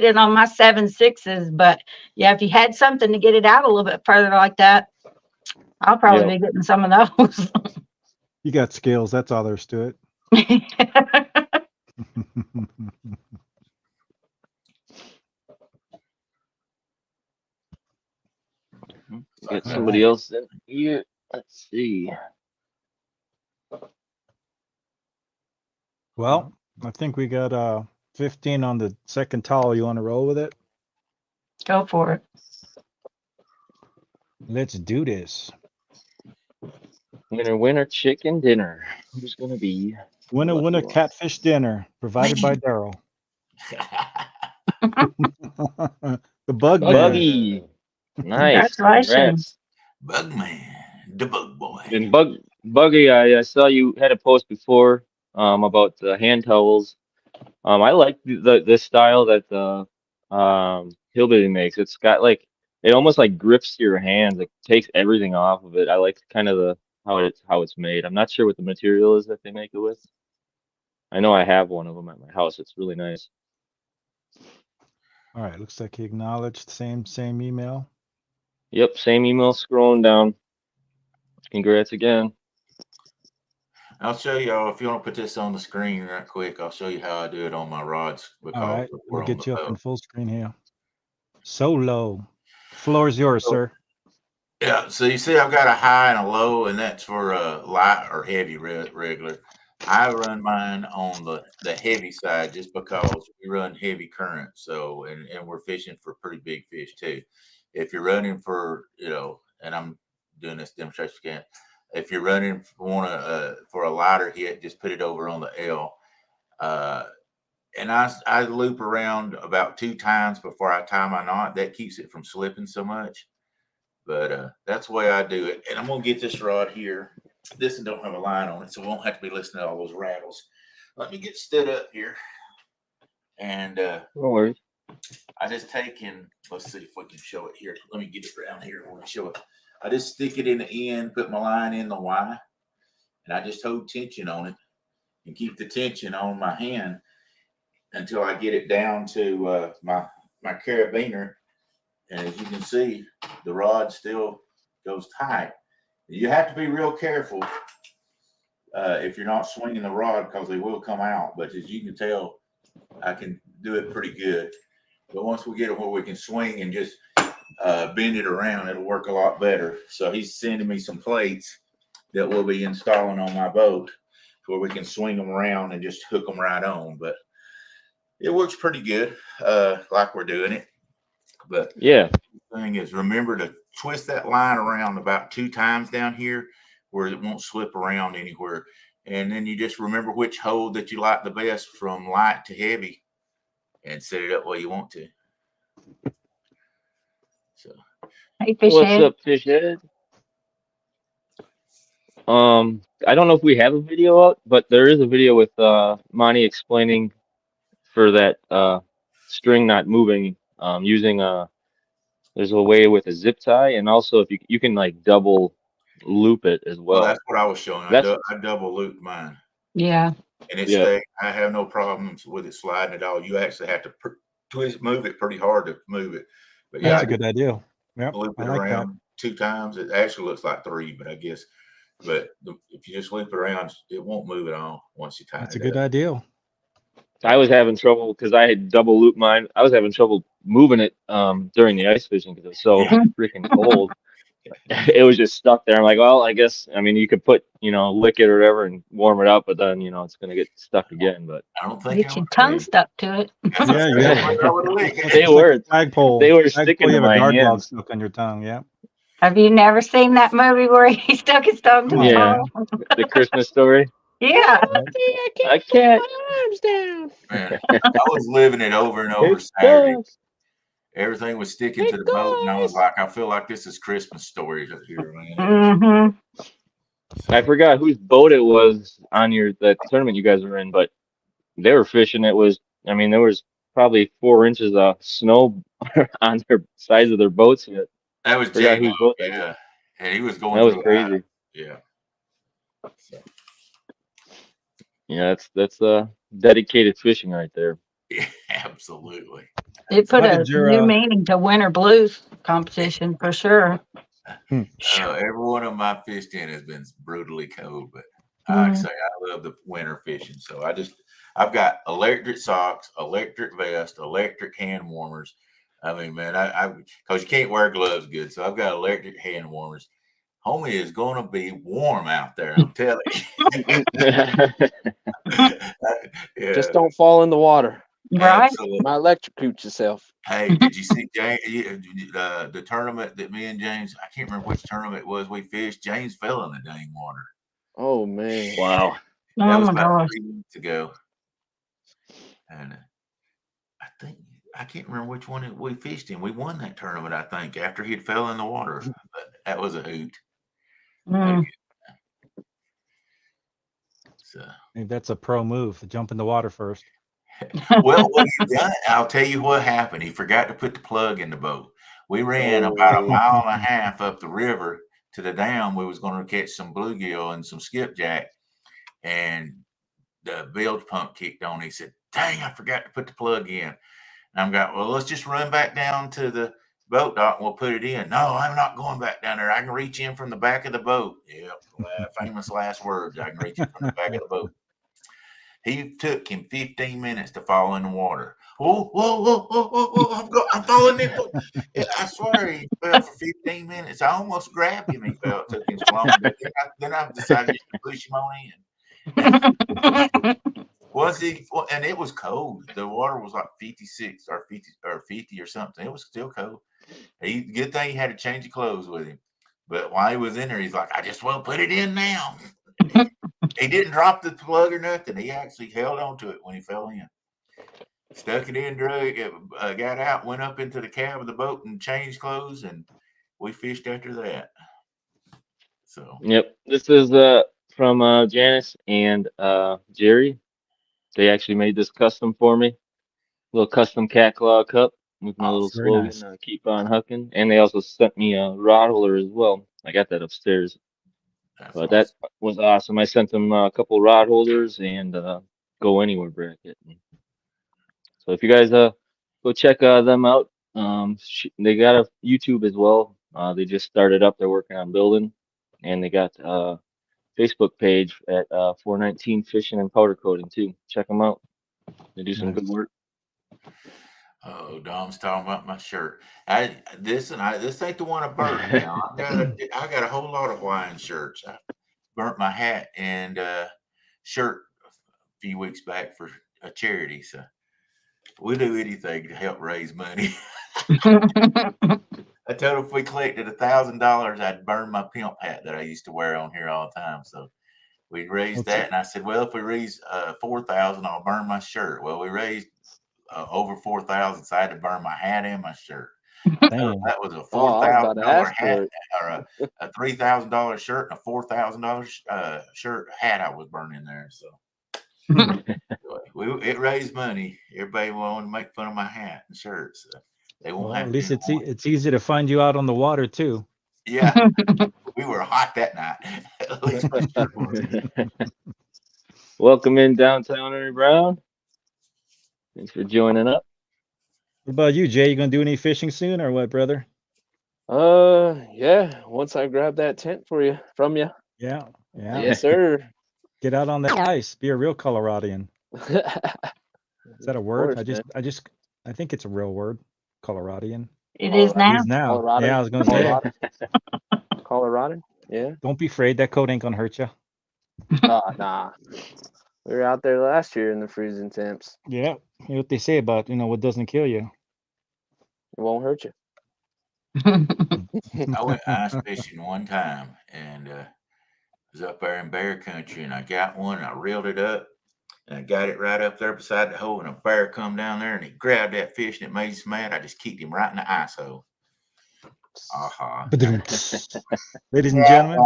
it on my 7'6". But yeah, if you had something to get it out a little bit further like that, I'll probably be getting some of those. You got skills. That's all there's to it. Got somebody else in here. Let's see. Well, I think we got 15 on the second towel. You want to roll with it? Go for it. Let's do this. Winner, chicken dinner. Who's gonna be? Winner, catfish dinner, provided by Daryl. The bug man. Buggy. Nice. Congratulations. Congrats. Bugman, the bug boy. And Buggy, I saw you had a post before about the hand towels. I like the style that the Hillbilly makes. It's got like it almost like grips your hands. It takes everything off of it. I like kind of the how it's made. I'm not sure what the material is that they make it with. I know I have one of them at my house. It's really nice. All right, looks like he acknowledged. Same email. Yep, same email scrolling down. Congrats again. I'll show y'all if you want to put this on the screen right quick. I'll show you how I do it on my rods because All right, we're we'll on get the you up in boat. full screen here. Solo. Floor is yours, sir. Yeah, so you see, I've got a high and a low, and that's for light or heavy regular. I run mine on the heavy side just because we run heavy current. So, and we're fishing for pretty big fish too. If you're running for, and I'm doing this demonstration again. If you're running for a lighter hit, just put it over on the L. And I loop around about 2 times before I tie my knot. That keeps it from slipping so much. But that's the way I do it. And I'm going to get this rod here. This one don't have a line on it, so we won't have to be listening to all those rattles. Let me get stood up here. And No worries. I just take and let's see if we can show it here. Let me get it around here. We'll show it. I just stick it in the end, put my line in the Y, and I just hold tension on it and keep the tension on my hand until I get it down to my carabiner. And as you can see, the rod still goes tight. You have to be real careful if you're not swinging the rod because they will come out. But as you can tell, I can do it pretty good. But once we get it where we can swing and just bend it around, it'll work a lot better. So he's sending me some plates that we'll be installing on my boat where we can swing them around and just hook them right on. But it works pretty good, like we're doing it. But yeah, the thing is, remember to twist that line around about 2 times down here where it won't slip around anywhere. And then you just remember which hold that you like the best from light to heavy and set it up where you want to. So, Hey, fish what's head. up, fish head? I don't know if we have a video out, but there is a video with Monty explaining for that string not moving, using there's a way with a zip tie, and also if you can like double loop it as well, well. that's what I was showing. I That's double looped mine. Yeah. And it Yeah. stayed. I have no problems with it sliding at all. You actually have to move it pretty hard to move it. But yeah, That's I a good idea. Yep, loop I it like that. around 2 times. It actually looks like 3, but I guess. But if you just loop it around, it won't move at all once you tie That's a it good up. idea. I was having trouble because I had double loop mine. I was having trouble moving it during the ice fishing because it was so Yeah. freaking cold. It was just stuck there. I'm like, well, I guess I mean you could put lick it or whatever and warm it up, but then it's gonna get stuck again. But I don't think Get I your would tongue lick. stuck to it. That's what Yeah, I you said. got I it. would lick it. they It's like were a flagpole. they were sticking You to have a my guard dog hands. stuck on your tongue. Yeah. Have you never seen that movie where he stuck his tongue to Come the on, Yeah, man. pole? the Christmas story. Yeah. Right? I can't. My arms down. Man, I was living it over and over It Saturday. does. Everything was sticking It to the boat, and I was does. like, I feel like this is Christmas stories up here, man. Mm-hmm. I forgot whose boat it was on that tournament you guys were in, but they were fishing. I mean, there was probably 4 inches of snow on their sides of their boats yet. That was Forgot J-Mo, whose boat that was. yeah. And he was going That was through crazy. yeah. So, Yeah, that's dedicated fishing right there. yeah, absolutely. It put How a did your new meaning to winter blues competition for sure. Every one of my fished in has been brutally cold, but like I Mm. say, I love the winter fishing. So I've got electric socks, electric vest, electric hand warmers. I mean, man, because you can't wear gloves good, so I've got electric hand warmers. Homie is going to be warm out there. I'm telling you. Yeah, Just don't fall in the water. Right? absolutely. Might electrocute yourself. Hey, did you see the tournament that me and James? I can't remember which tournament it was. We fished. James fell in the dang water. Oh man. Wow. That Oh was my about gosh. 3 weeks ago, and I think I can't remember which one we fished in. We won that tournament, I think, after he'd fell in the water. But that was a hoot. Mm. So, Maybe that's a pro move. Jump in the water first. well, what he done, I'll tell you what happened. He forgot to put the plug in the boat. We ran about a Oh, mile and a half up the river to the dam. We was going to catch some bluegill and some skipjack, and the bilge pump kicked on. He said, "Dang, I forgot to put the plug in." And I'm going, "Well, let's just run back down to the boat dock and we'll put it in." "No, I'm not going back down there. I can reach in from the back of the boat." Yeah, famous last words. I can reach in from the back of the boat. He took him 15 minutes to fall in the water. Whoa, whoa, whoa, whoa, whoa, whoa, I'm falling in. I swear he fell for 15 minutes. I almost grabbed him. He fell. It took him so long. But then I decided just to push him on in. And it was cold. The water was like 56 or 50 or something. It was still cold. Good thing he had to change of clothes with him. But while he was in there, he's like, "I just will put it in now." He didn't drop the plug or nothing. He actually held on to it when he fell in. Stuck it in, drug it, got out, went up into the cab of the boat and changed clothes, and we fished after that. So, Yep. This is from Janice and Jerry. They actually made this custom for me. Little custom cat claw cup with my little awesome. Very slogan, nice. keep on hucking. And they also sent me a rod holder as well. I got that upstairs. That's But awesome. that was awesome. I sent them a couple rod holders and go anywhere bracket. So if you guys go check them out, they got a YouTube as well. They just started up. They're working on building, and they got Facebook page at 419 Fishing and Powder Coating too. Check them out. They do some good Nice. work. Oh, Dom's talking about my shirt. This ain't the one I burnt. Now I got a whole lot of Hawaiian shirts. I burnt my hat and shirt a few weeks back for a charity. So we'll do anything to help raise money. I told him if we collected $1,000, I'd burn my pimp hat that I used to wear on here all the time. So we raised What's that, it? and I said, "Well, if we raise 4,000, I'll burn my shirt." Well, we raised over 4,000, so I had to burn my hat and my shirt. I told him Damn. that was a oh, I was about to $4,000 ask hat for it. or a $3,000 shirt and a $4,000 shirt hat I was burning there. So it raised money. Everybody wanted to make fun of my hat and shirts. So they won't Well, at have to least anymore. it's easy to find you out on the water too. Yeah, we were hot that night. At least my shirt was. Welcome in downtown, Ernie Brown. Thanks for joining up. What about you, Jay? You gonna do any fishing soon or what, brother? Yeah. Once I grab that tent from you. Yeah. Yeah. Yes, sir. Get out on that ice. Be a real Coloradian. Is that a Of word? course, man. I think it's a real word. Coloradian. It is It now. is now. Colorado. Yeah, I was gonna say. Colorado. Yeah. Don't be afraid. That coat ain't gonna hurt you. Nah. We were out there last year in the freezing temps. Yeah. You know what they say about what doesn't kill you. It won't hurt you. I went ice fishing one time and was up there in bear country, and I got one and I reeled it up and I got it right up there beside the hole, and a bear come down there and he grabbed that fish and it made us mad. I just kicked him right in the ice hole. Aha. Ladies and gentlemen,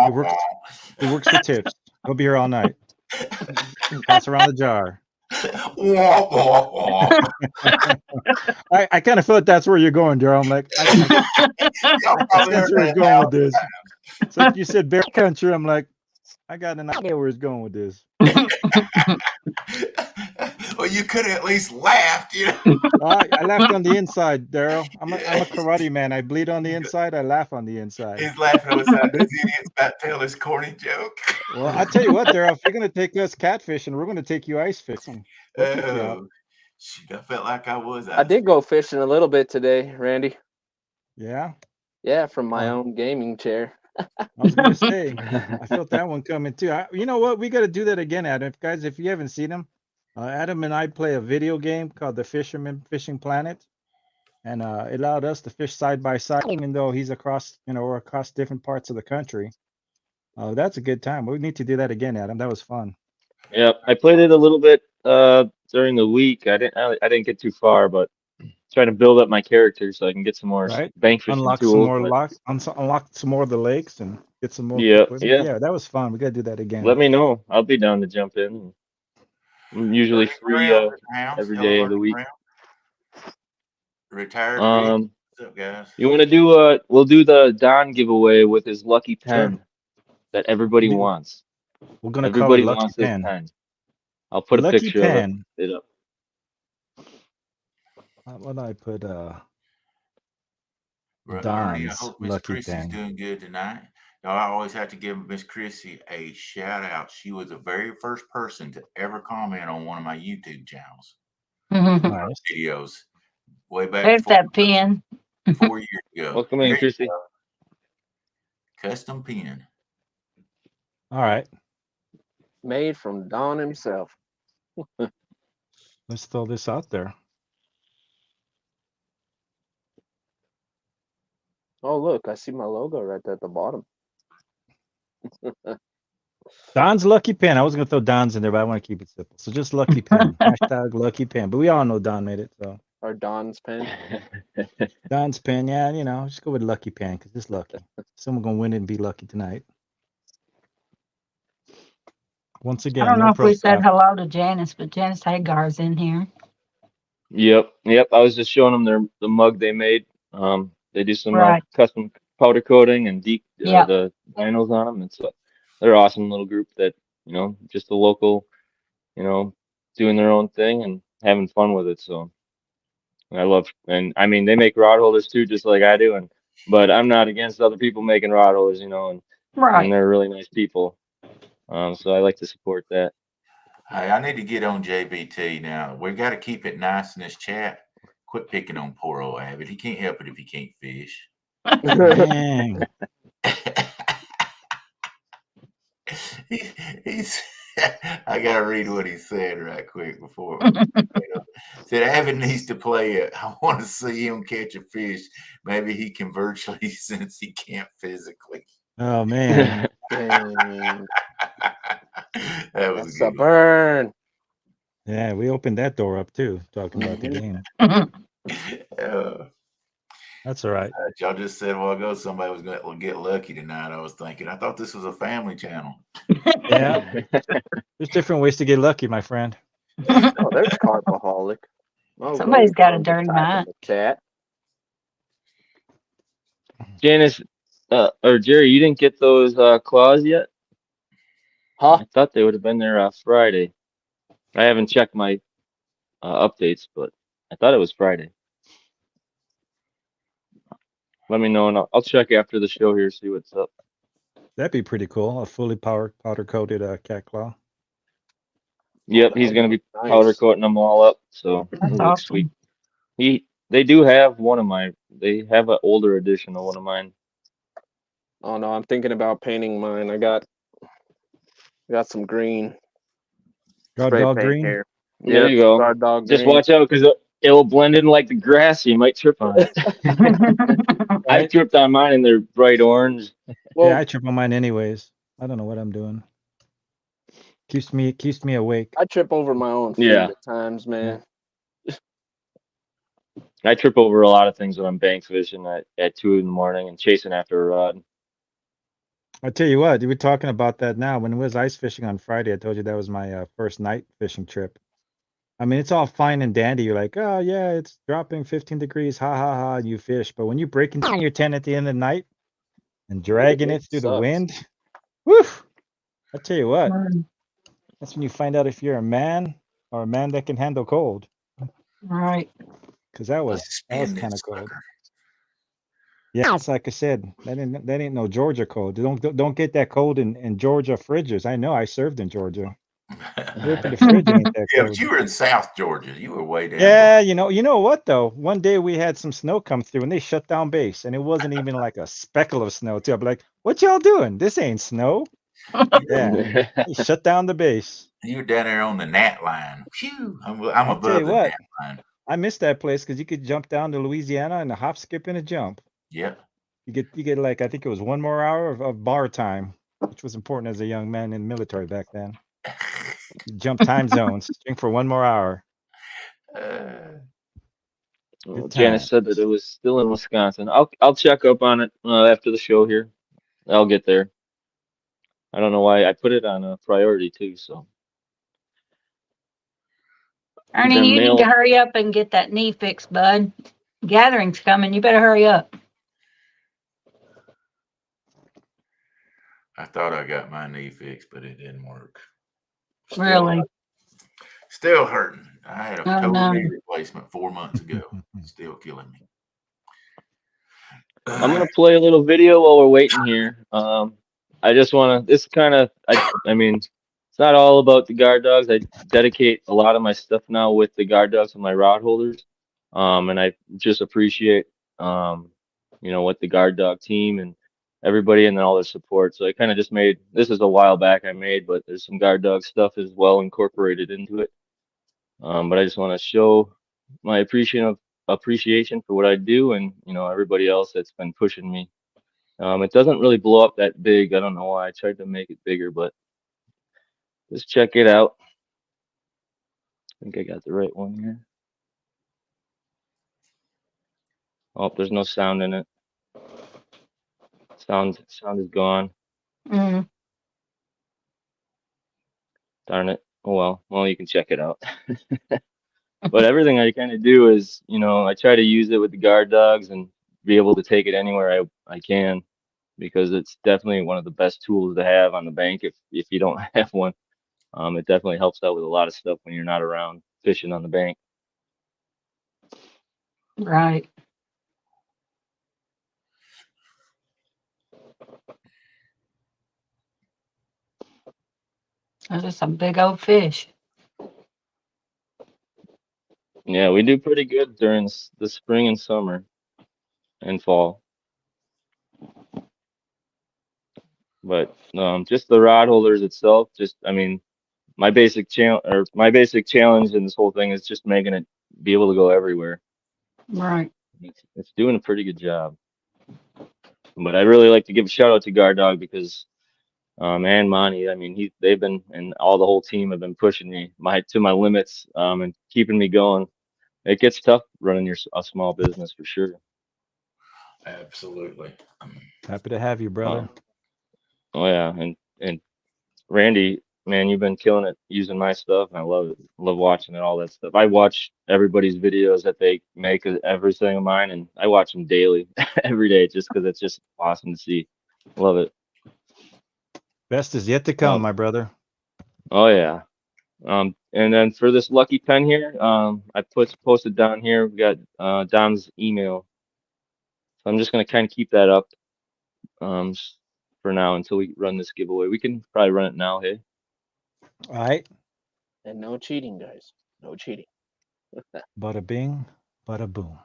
he works for tips. He'll be here all night. Pass around the jar. I kind of feel like that's where you're going, Daryl. I'm like, I sense where he's going with this. It's like you said bear country. I'm like, I got an idea where he's going with this. Well, you could have at least laughed, you know. I laughed on the inside, Daryl. I'm a karate man. I bleed on the inside. I laugh on the inside. He's laughing on the side. This idiot's about to tell his corny joke. Well, I tell you what, Daryl, if you're going to take us catfishing, we're going to take you ice fishing. We'll pick you up. Shoot, I felt like I was. I did go fishing a little bit today, Randy. Yeah. Yeah, from my own gaming chair. I was going to say, I felt that one coming too. You know what? We got to do that again, Adam. Guys, if you haven't seen him, Adam and I play a video game called The Fisherman Fishing Planet. And it allowed us to fish side by side, even though he's across, or across different parts of the country. That's a good time. We need to do that again, Adam. That was fun. Yeah, I played it a little bit during the week. I didn't get too far, but trying to build up my character so I can get some more Right? bank fishing Unlock some tools. more But locks, unlock some more of the lakes and get some more yeah, equipment. yeah. Yeah, that was fun. We gotta do that again. Let me know. I'll be down to jump in. I'm usually Ernie free Brown in the house. every Hello, day of the Ernie week. Brown. Retired rig. What's up, guys? You want to do we'll do the Don giveaway with his lucky pen that everybody We'll do- wants. We're gonna call it Everybody Lucky wants this Pen. pen. I'll put a Lucky picture Pen. of it up. What do I put? Ernie, I Don's hope Miss Lucky Chrissy's Pen. doing good tonight. Y'all, I always have to give Miss Chrissy a shout out. She was the very first person to ever comment on one of my YouTube channels Nice. videos way back There's that pen. 4 years ago. Welcome in, There you Chrissy. go. Custom pen. All right. Made from Don himself. Let's throw this out there. Oh, look, I see my logo right there at the bottom. Don's Lucky Pen. I was gonna throw Don's in there, but I want to keep it simple. So just Lucky Pen. Hashtag Lucky Pen. But we all know Don made it. So Or Don's pen. Don's Pen. Yeah, just go with Lucky Pen because it's lucky. Someone gonna win it and be lucky tonight. Once I again, don't know no if we said staff. hello to Janice, but Janice Hagar's in here. Yep. I was just showing them the mug they made. They do some Right. custom powder coating and the Yep. vinyls on them. They're an awesome little group that just a local, doing their own thing and having fun with it. So and I mean they make rod holders too, just like I do. But I'm not against other people making rod holders, and Right. they're really nice people. So I like to support that. Hey, I need to get on JBT now. We got to keep it nice in this chat. Quit picking on poor old Abbott. He can't help it if he can't fish. Dang. He's I gotta read what he said right quick before. Said Abbott needs to play it. I want to see him catch a fish. Maybe he can virtually since he can't physically. Oh man. Dang. That was That's a a good. burn. Yeah, we opened that door up too, talking about the game. That's all right. Y'all just said a while ago somebody was going to get lucky tonight. I was thinking, I thought this was a family channel. Yeah. There's different ways to get lucky, my friend. Oh, there's Carpaholic. Oh, Somebody's Rose got a wanted to dirty type in mind. the chat. Janice, or Jerry, you didn't get those claws yet? Huh? I thought they would have been there Friday. I haven't checked my updates, but I thought it was Friday. Let me know, and I'll check after the show here, see what's up. That'd be pretty cool. A fully powder coated cat claw. Yep, that he's would gonna be look nice. powder coating them all up, so That's it'll look sweet. awesome. They do have one of mine. They have an older edition of one of mine. Oh no, I'm thinking about painting mine. I got some green Guard spray dog paint green. here. There you go. Guard dog Just green. watch out because it'll blend in like the grass. You might trip on it. I've Right? tripped on mine and they're bright orange. Well, Yeah, I trip on mine anyways. I don't know what I'm doing. Keeps me awake. I trip over my own feet Yeah. at times, man. I trip over a lot of things when I'm bank fishing at 2 in the morning and chasing after a rod. I tell you what, you were talking about that now. When it was ice fishing on Friday, I told you that was my first night fishing trip. I mean, it's all fine and dandy. You're like, oh yeah, it's dropping 15 degrees, ha ha ha, and you fish. But when you're breaking down your tent at the end of the night and dragging it through the sucks. wind, whew! I tell you what, Mm, that's when you find out if you're a man or a man that can handle cold. right. Because that was Spin kind this of cold. sucker. Yeah, it's like I said, that ain't no Georgia cold. Don't get that cold in Georgia fridges. I know, I served in Georgia. You open the fridge, it ain't that Yeah, cold. but you were in South Georgia. You were way down. Yeah, you know what though? One day we had some snow come through and they shut down base, and it wasn't even like a speckle of snow too. I'm like, what y'all doing? This ain't snow. Yeah, they shut down the base. You were down there on the Nat line. Phew, I'm I'll above tell you the what, Nat line. I miss that place because you could jump down to Louisiana in a hop, skip, and a jump. Yep. You get like I think it was 1 more hour of bar time, which was important as a young man in the military back then. You jump time zones, drink for 1 more hour. Well, Good Janice said that times. it was still in Wisconsin. I'll check up on it after the show here. I'll get there. I don't know why I put it on a priority too. So Ernie, them you need to mail. hurry up and get that knee fixed, bud. Gathering's coming. You better hurry up. I thought I got my knee fixed, but it didn't work. Really? Still hurting. I had a Oh, total no. knee replacement 4 months ago. Still killing me. I'm gonna play a little video while we're waiting here. I just wanna. This kind of. I mean, it's not all about the guard dogs. I dedicate a lot of my stuff now with the guard dogs and my rod holders. And I just appreciate, what the guard dog team and everybody and all their support. So I kind of just made. This is a while back I made, but there's some guard dog stuff as well incorporated into it. But I just want to show my appreciation for what I do and everybody else that's been pushing me. It doesn't really blow up that big. I don't know why I tried to make it bigger, but just check it out. I think I got the right one here. Oh, there's no sound in it. Sound is gone. Mm. Darn it. Oh well. Well, you can check it out. But everything I kind of do is, I try to use it with the guard dogs and be able to take it anywhere I can, because it's definitely one of the best tools to have on the bank if you don't have one. It definitely helps out with a lot of stuff when you're not around fishing on the bank. Right. Those are some big old fish. Yeah, we do pretty good during the spring and summer and fall. But just the rod holders itself, my basic challenge in this whole thing is just making it be able to go everywhere. Right. It's doing a pretty good job. But I really like to give a shout out to Guard Dog because and Monty, I mean they've been, and all the whole team have been pushing me to my limits and keeping me going. It gets tough running a small business for sure. Absolutely. Happy to have you, brother. Oh yeah, and Randy, man, you've been killing it using my stuff, and I love it. Love watching it, all that stuff. I watch everybody's videos that they make of every single mine, and I watch them daily, every day, just because it's just awesome to see. Love it. Best is yet to come, my brother. Oh yeah. And then for this lucky pen here, I posted down here. We got Dom's email, so I'm just gonna kind of keep that up for now until we run this giveaway. We can probably run it now, hey? All right. And no cheating, guys. No cheating. Bada bing, bada boom.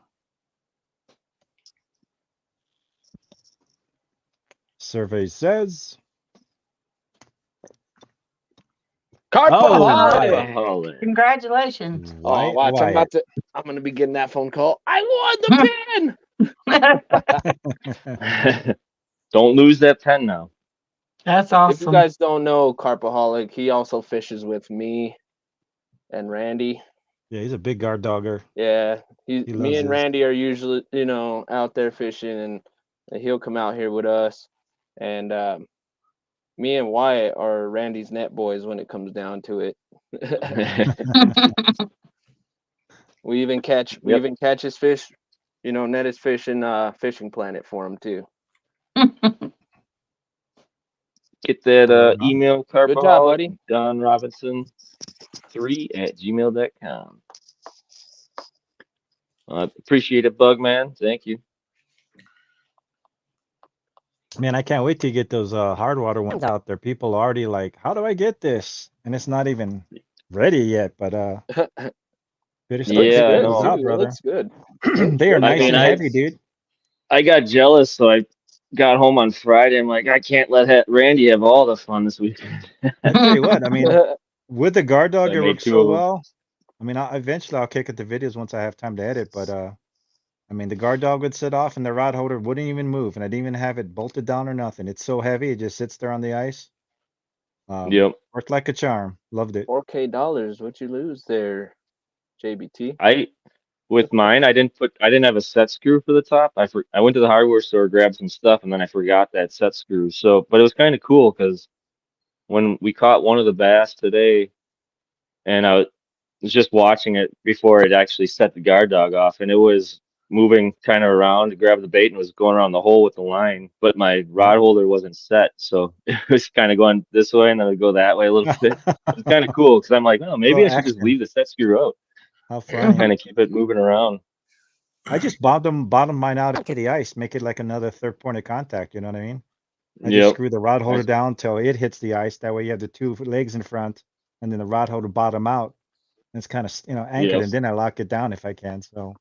Survey says. Carpa Wyatt. Holy. Congratulations. Oh, watch! Wyatt. I'm gonna be getting that phone call. I won the pin. Don't lose that pen now. That's If you awesome. guys don't know Carpaholic, he also fishes with me and Randy. Yeah, he's a big guard dogger. Yeah, He me loves and this. Randy are usually, out there fishing, and he'll come out here with us. And me and Wyatt are Randy's net boys when it comes down to it. We even catch his fish, net his fish in Fishing Planet for him too. Get that Right on. email, Good job, buddy. DonRobinson3@gmail.com. Appreciate it, Bugman. Thank you. Man, I can't wait to get those hard water ones out there. People are already like, how do I get this? And it's not even ready yet, but pretty soon Yeah, get I those know. out, It brother. looks good. They are nice mean, and heavy, dude. I got jealous, so I got home on Friday. I'm like, I can't let Randy have all the fun this weekend. I tell you what, I mean, with the guard dog, I it made works 2 so of 'em. well. I mean, eventually I'll kick at the videos once I have time to edit, but I mean, the guard dog would sit off and the rod holder wouldn't even move, and I didn't even have it bolted down or nothing. It's so heavy, it just sits there on the ice. Yep. Worked like a charm. Loved it. $4K, what you lose there, JBT? with mine, I didn't have a set screw for the top. I went to the hardware store, grabbed some stuff, and then I forgot that set screw. So, but it was kind of cool because when we caught one of the bass today, and I was just watching it before it actually set the guard dog off, and it was moving kind of around to grab the bait and was going around the hole with the line, but my rod holder wasn't set, so it was kind of going this way and then it'd go that way a little bit. It's kind of cool because I'm like, oh, maybe Little I should just action. leave the set screw out How and funny. kind of keep it moving around. I just bottom mine out to the ice, make it like another third point of contact. You know what I mean? I just Yep. screw the rod holder down till it hits the ice. That way you have the two legs in front, and then the rod holder bottom out. And it's kind of anchored, Yep. and then I lock it down if I can. So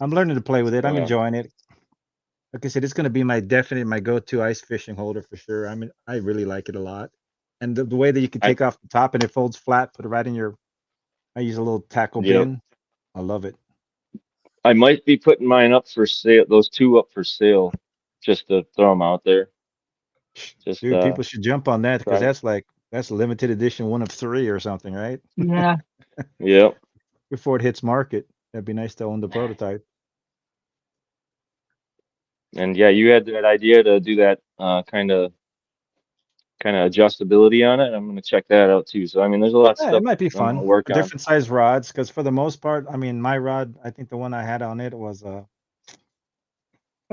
I'm learning to play with it. Oh, I'm yeah. enjoying it. Like I said, it's going to be my go-to ice fishing holder for sure. I mean, I really like it a lot. And the way that you can take off the top and it folds flat, put it right in your. I use a little tackle Yep. bin. I love it. I might be putting mine up for sale, those two up for sale, just to throw them out there. Just Dude, people should jump on that because try. that's a limited edition, 1 of 3 or something, right? Yeah. Yep. Before it hits market, that'd be nice to own the prototype. And yeah, you had that idea to do that kind of adjustability on it. I'm gonna check that out too. So I mean, there's a lot of Yeah, it stuff might be I'm gonna fun. work on. Different size rods, because for the most part, I mean, my rod, I think the one I had on it was I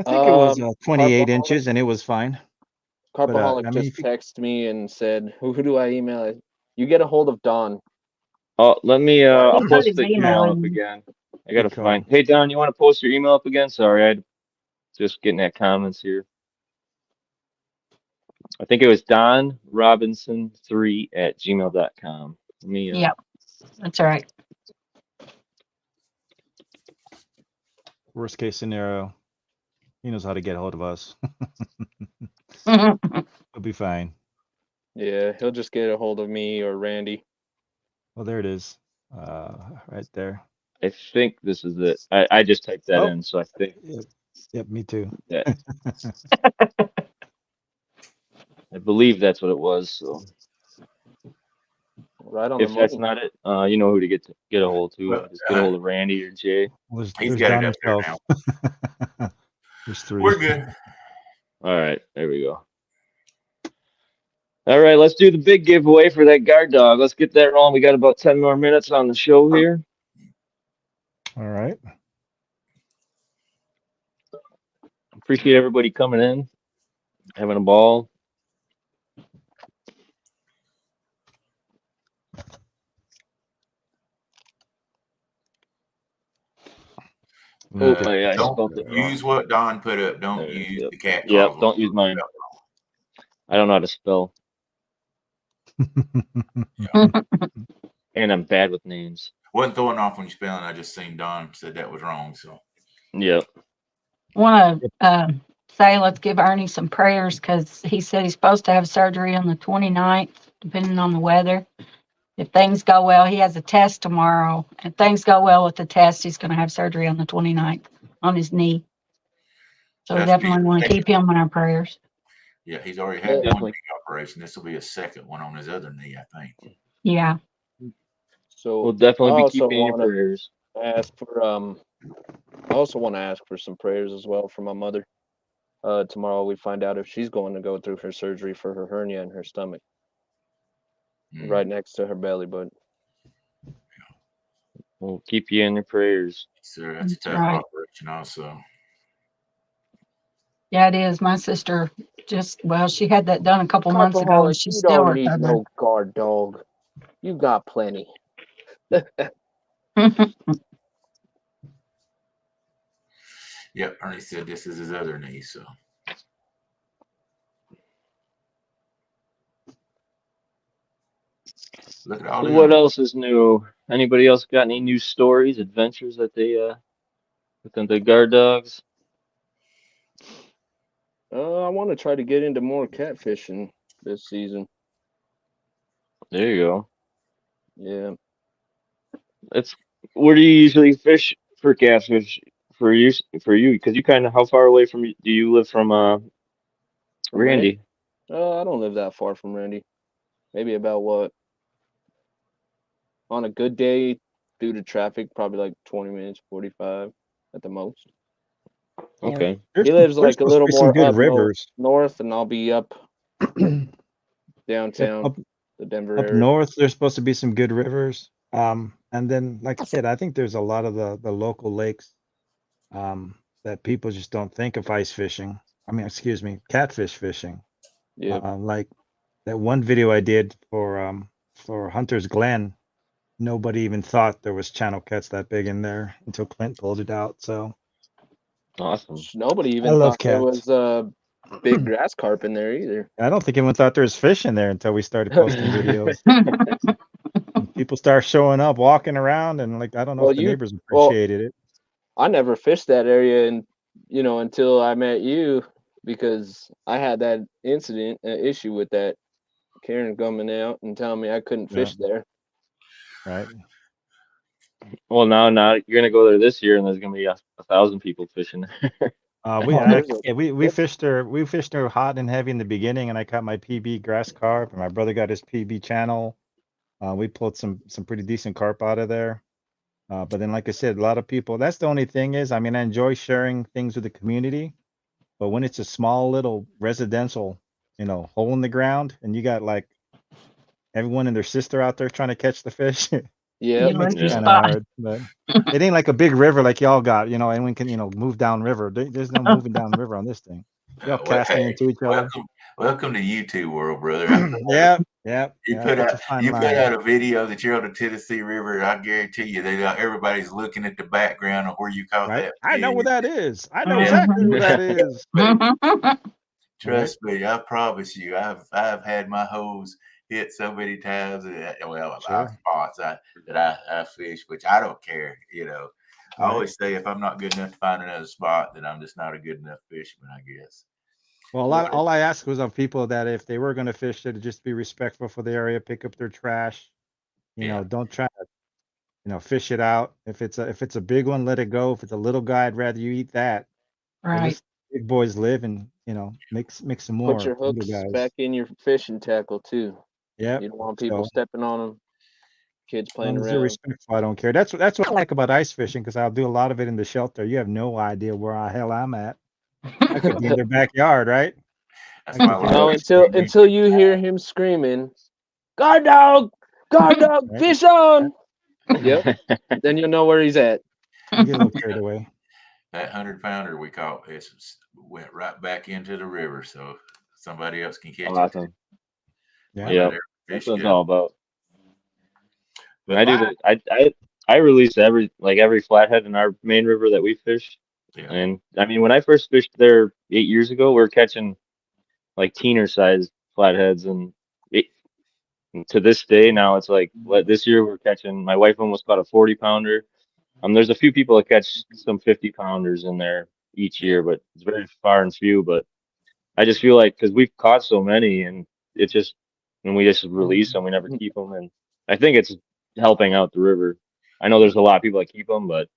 think it was 28 Carpaholic, inches, and it was fine. But Carpaholic I mean, just texted me and said, "Who do I email it? You get a hold of Don." Oh, let me. Why I'll He don't put post his the email email up in. again. I gotta good call. find. Hey Don, you want to post your email up again? Sorry, I just getting at comments here. I think it was donrobinson3@gmail.com. Let me. Yep, that's right. Worst case scenario, he knows how to get a hold of us. Mhm. He'll be fine. Yeah, he'll just get a hold of me or Randy. Well, there it is, right there. I think this is it. I just typed that Oh, in, so I think yep, me too. that I believe that's what it was. So Right on the if that's money. not it, you know who to get a hold to. Well, Just get a hold of Randy or Jay. Well, he's there's got Don it up there himself. now. There's 3. We're good. All right, there we go. All right, let's do the big giveaway for that guard dog. Let's get that rolling. We got about 10 more minutes on the show here. All right. Appreciate everybody coming in, having a ball. Oh, yeah, I spelled it wrong. Use what Don put up. Don't There, use yep. the cat Yep, calls. don't use mine. I don't know how to spell, and I'm bad with names. Wasn't throwing off when you spelling. I just seen Don said that was wrong. So Yep. Want to say let's give Ernie some prayers because he said he's supposed to have surgery on the 29th, depending on the weather. If things go well, he has a test tomorrow. If things go well with the test, he's going to have surgery on the 29th on his knee. So we definitely want to keep him in our prayers. yeah, he's already had Definitely. one knee operation. This will be a second one on his other knee, I think. Yeah. So We'll definitely I be also keeping your want to prayers. ask for I also want to ask for some prayers as well for my mother. Tomorrow we find out if she's going to go through her surgery for her hernia in her stomach, right next to her belly button. We'll keep you in your prayers. So that's a tough right. operation, also. Yeah, it is. My sister she had that done a couple months ago and Carpaholic, she's you still don't need recovering. no guard dog. You got plenty. Yep, Ernie said this is his other knee. So look at all the What else is new? Anybody else got any new stories, adventures that they within the guard dogs? I want to try to get into more catfishing this season. There you go. Yeah. It's where do you usually fish for catfish for you? Because you kind of how far away from do you live from From Randy? Randy? I don't live that far from Randy. Maybe about what? On a good day, due to traffic, probably like 20 minutes, 45 at the most. Okay. He lives There's like a supposed to little be some more good up rivers. north, and I'll be up Yep, downtown, up the Denver up area. north, there's supposed to be some good rivers. And then, like I said, I think there's a lot of the local lakes that people just don't think of ice fishing. I mean, excuse me, catfish fishing. Yeah. Like that one video I did for Hunter's Glen. Nobody even thought there was channel cats that big in there until Clint pulled it out. So Awesome. Nobody I even love thought there cats. was big grass carp in there either. I don't think anyone thought there was fish in there until we started posting videos. And people start showing up, walking around, and like I don't know Well, if the neighbors well, appreciated it. I never fished that area, and until I met you, because I had that issue with that Karen coming out and telling me I couldn't Yeah, fish there. right. Well, now you're gonna go there this year, and there's gonna be 1,000 people fishing. We fished her hot and heavy in the beginning, and I caught my PB grass carp, and my brother got his PB channel. We pulled some pretty decent carp out of there. But then, like I said, a lot of people. That's the only thing is, I mean, I enjoy sharing things with the community, but when it's a small little residential, hole in the ground, and you got like everyone and their sister out there trying to catch the fish, Yeah, it makes lose it your kind of spot. hard. But it ain't like a big river like y'all got. Anyone can move down river. There's no moving down river on this thing. Y'all casting into each other. Welcome to YouTube world, brother. Yeah. You put out a video that you're on the Tennessee River. I guarantee you, everybody's looking at the background of where you caught Right. that. I know where that is. I know Yeah. exactly where that is. Trust me, I promise you, I've had my hose hit so many times. Sure. Spots that I fish, which I don't care. I Right. always say if I'm not good enough to find another spot, then I'm just not a good enough fisherman, I guess. Well, all I asked was of people that if they were going to fish, to just be respectful for the area, pick up their trash. Don't try to, fish it out. If it's a big one, let it go. If it's a little guy, I'd rather you eat that. Right. Big boys live, and make some more. Put your little hooks guys. back in your fishing tackle too. Yeah. You don't want people stepping on them. Kids playing As long as they're around. respectful, I don't care. That's what I like about ice fishing, because I'll do a lot of it in the shelter. You have no idea where the hell I'm at. I could be in their backyard, right? That's my until you hear him screaming, "Guard dog, Right. fish on!" Yep. Then you'll know where he's at. You get a little carried away. That 100-pounder we caught went right back into the river, so somebody else can catch it. Yeah. That's what it's all about. But I release every flathead in our main river that we fish. Yeah. And I mean, when I first fished there 8 years ago, we were catching like teener sized flatheads, and to this day now it's like this year we're catching. My wife almost caught a 40-pounder. There's a few people that catch some 50-pounders in there each year, but it's very far and few. But I just feel like because we've caught so many, and it's just when we just release them, we never keep them, and I think it's helping out the river. I know there's a lot of people that keep them, but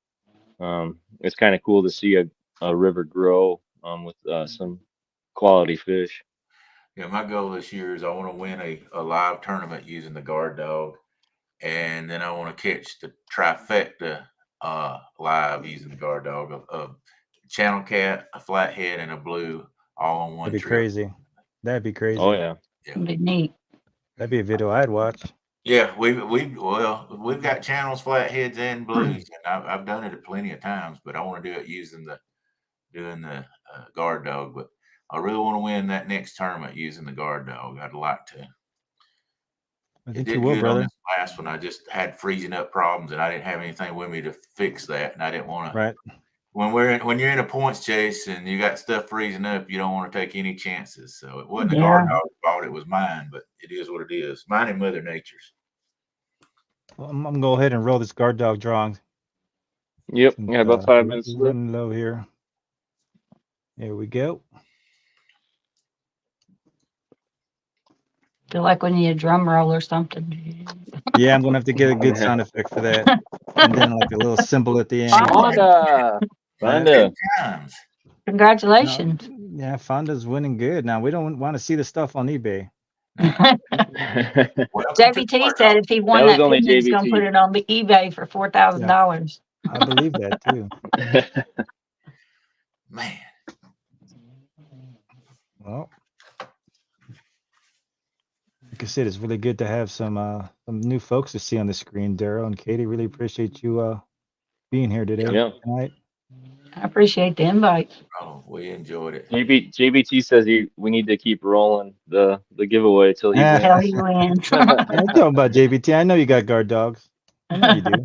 it's kind of cool to see a river grow with some quality fish. Yeah, my goal this year is I want to win a live tournament using the guard dog, and then I want to catch the trifecta live using the guard dog of channel cat, a flathead, and a blue all on one That'd be trip. crazy. That'd be crazy. Oh yeah. That'd be neat. That'd be a video I'd watch. Yeah, we've got channels, flatheads, and blues, and I've done it plenty of times, but I want to do it using doing the guard dog. But I really want to win that next tournament using the guard dog. I'd like to. I think you will, brother. On this last one, I just had freezing up problems, and I didn't have anything with me to fix that, and I didn't want to. Right. When you're in a points chase and you got stuff freezing up, you don't want to take any chances. So it wasn't the guard dog's fault; it was mine. But it is what it is. Mine and Mother Nature's. Well, I'm gonna go ahead and roll this guard dog drawing. Yep. Yeah, about 5 minutes. Running low here. There we go. Feel like we need a drum roll or something. Yeah, I'm gonna have to get a good sound effect for that, and then like a little symbol at the end. Fonda. Congratulations. Yeah, Fonda's winning good. Now we don't want to see the stuff on eBay. Welcome to JBT Guard said Dog. if he won That was that only pin, he's gonna put JBT. it on eBay for $4,000. I believe that too. Man, Well, like I said, it's really good to have some new folks to see on the screen. Daryl and Katie, really appreciate you being here today, Yeah. tonight. I appreciate the invite. oh, we enjoyed it. JBT says we need to keep rolling the giveaway till he Yeah. Hell, wins. he wins. I ain't talking about JBT. I know you got guard dogs. I know you do.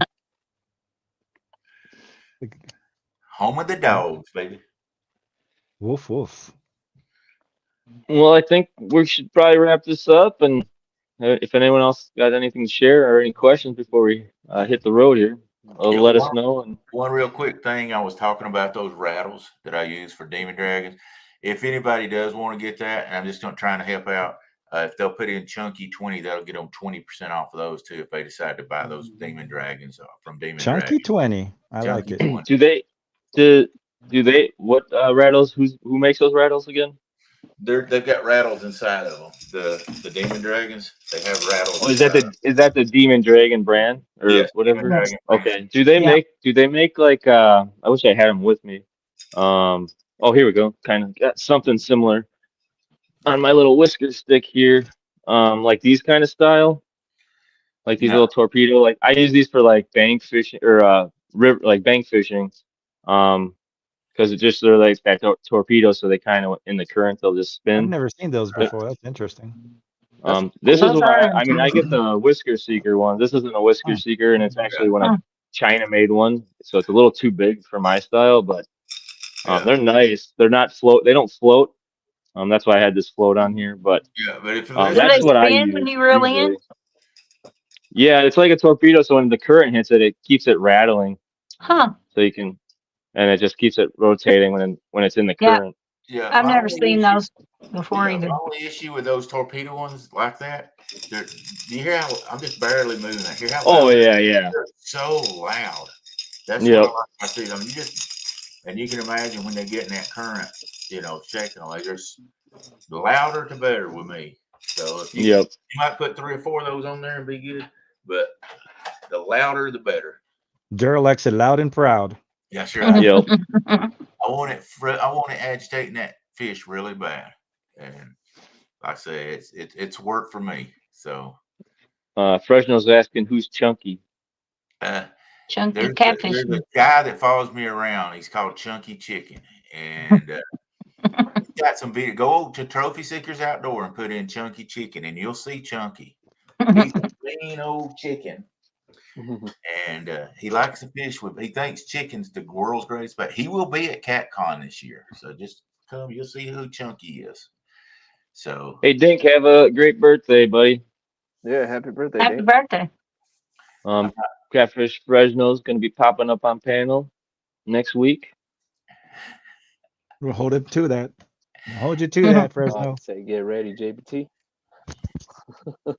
Home of the dogs, baby. Woof woof. Well, I think we should probably wrap this up, and if anyone else got anything to share or any questions before we hit the road here, Yeah, let us know. And one real quick thing, I was talking about those rattles that I use for demon dragons. If anybody does want to get that, and I'm just trying to help out, if they'll put in Chunky 20, that'll get them 20% off of those too. If they decide to buy those demon dragons from Demon Chunky Dragon. 20. I like Chunky it. 20. do they what rattles? Who makes those rattles again? They've got rattles inside of them. The demon dragons, they have rattles. Oh, is that the Demon Dragon brand or Yes, whatever? Demon Dragon brand. Okay. Do they make like I wish I had them with me. Oh, here we go. Kind of got something similar on my little whisker stick here. Like these kind of style. Like these No. little torpedo. Like I use these for like bank fishing or river like bank fishing. Because it just they're like that torpedo, so they kind of in the current they'll just I've spin. never seen those before. That's interesting. This is Those why are I mean I get the Whisker Seeker one. This isn't a Whisker Seeker, and it's actually one of China made one, so it's a little too big for my style. But they're nice. They're not float. They don't float. That's why I had this float on here. But yeah, but if Do that's they that's what I spin use when you reel in? usually. Yeah, it's like a torpedo. So when the current hits it, it keeps it rattling. Huh. So you can, and it just keeps it rotating when it's in the Yeah. current. yeah, I've my never only seen issue- those before either. My only issue with those torpedo ones like that, do you hear how I'm just barely moving? I hear how Oh loud yeah. they're so loud. That's Yep. what I see. I mean, and you can imagine when they get in that current, shaking them. There's the louder the better with me. So if you might put 3 or 4 of those on there and be good, but the louder the better. Daryl likes it loud and proud. Yeah, sure. I Yep. I want it agitating that fish really bad, and like I say, it's work for me. So Fresno's asking who's Chunky. Chunky there's catfish. a guy that follows me around. He's called Chunky Chicken, and he's got some video. Go to Trophy Seekers Outdoor and put in Chunky Chicken, and you'll see Chunky. He's a mean old chicken. And he likes to fish with. He thinks chicken's the world's greatest, but he will be at CatCon this year. So just come, you'll see who Chunky is. So Hey Dink, have a great birthday, buddy. Yeah, happy birthday, Happy Dave. birthday. Catfish Fresno's gonna be popping up on panel next week. We'll hold him to that. We'll hold you to that, Fresno. I'd say get ready, JBT. Let's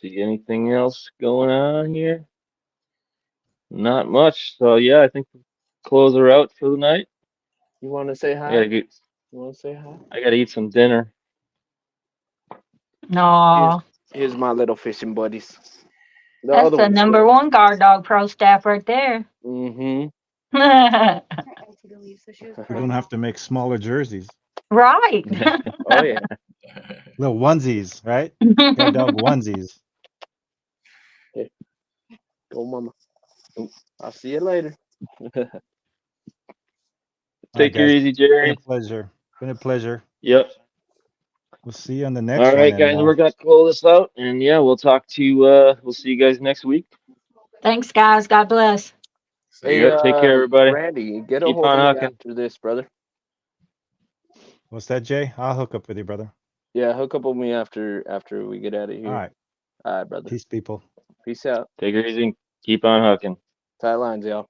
see anything else going on here? Not much. So yeah, I think we'll close her out for the night. You want to say hi? You want to say hi? I gotta eat some dinner. No, Here's my little fishing buddies. that's the number one guard dog pro staff right there. Mm-hmm. We don't have to make smaller jerseys. Right. Oh yeah. Little onesies, right? Guard dog onesies. Go, mama. I'll see you later. Take care easy, Jerry. Been a pleasure. Been a pleasure. Yep. We'll see you on the next All one. right, guys, we're gonna close this out, and yeah, we'll talk to you. We'll see you guys next week. Thanks, guys. God bless. Hey, take care, everybody. Randy, get a Keep hold on of me hooking. after this, brother. What's that, Jay? I'll hook up with you, brother. Yeah, hook up with me after we get out of here. All right. All right, brother. Peace, people. Peace out. Take it easy. Keep on hooking. Tight lines, y'all.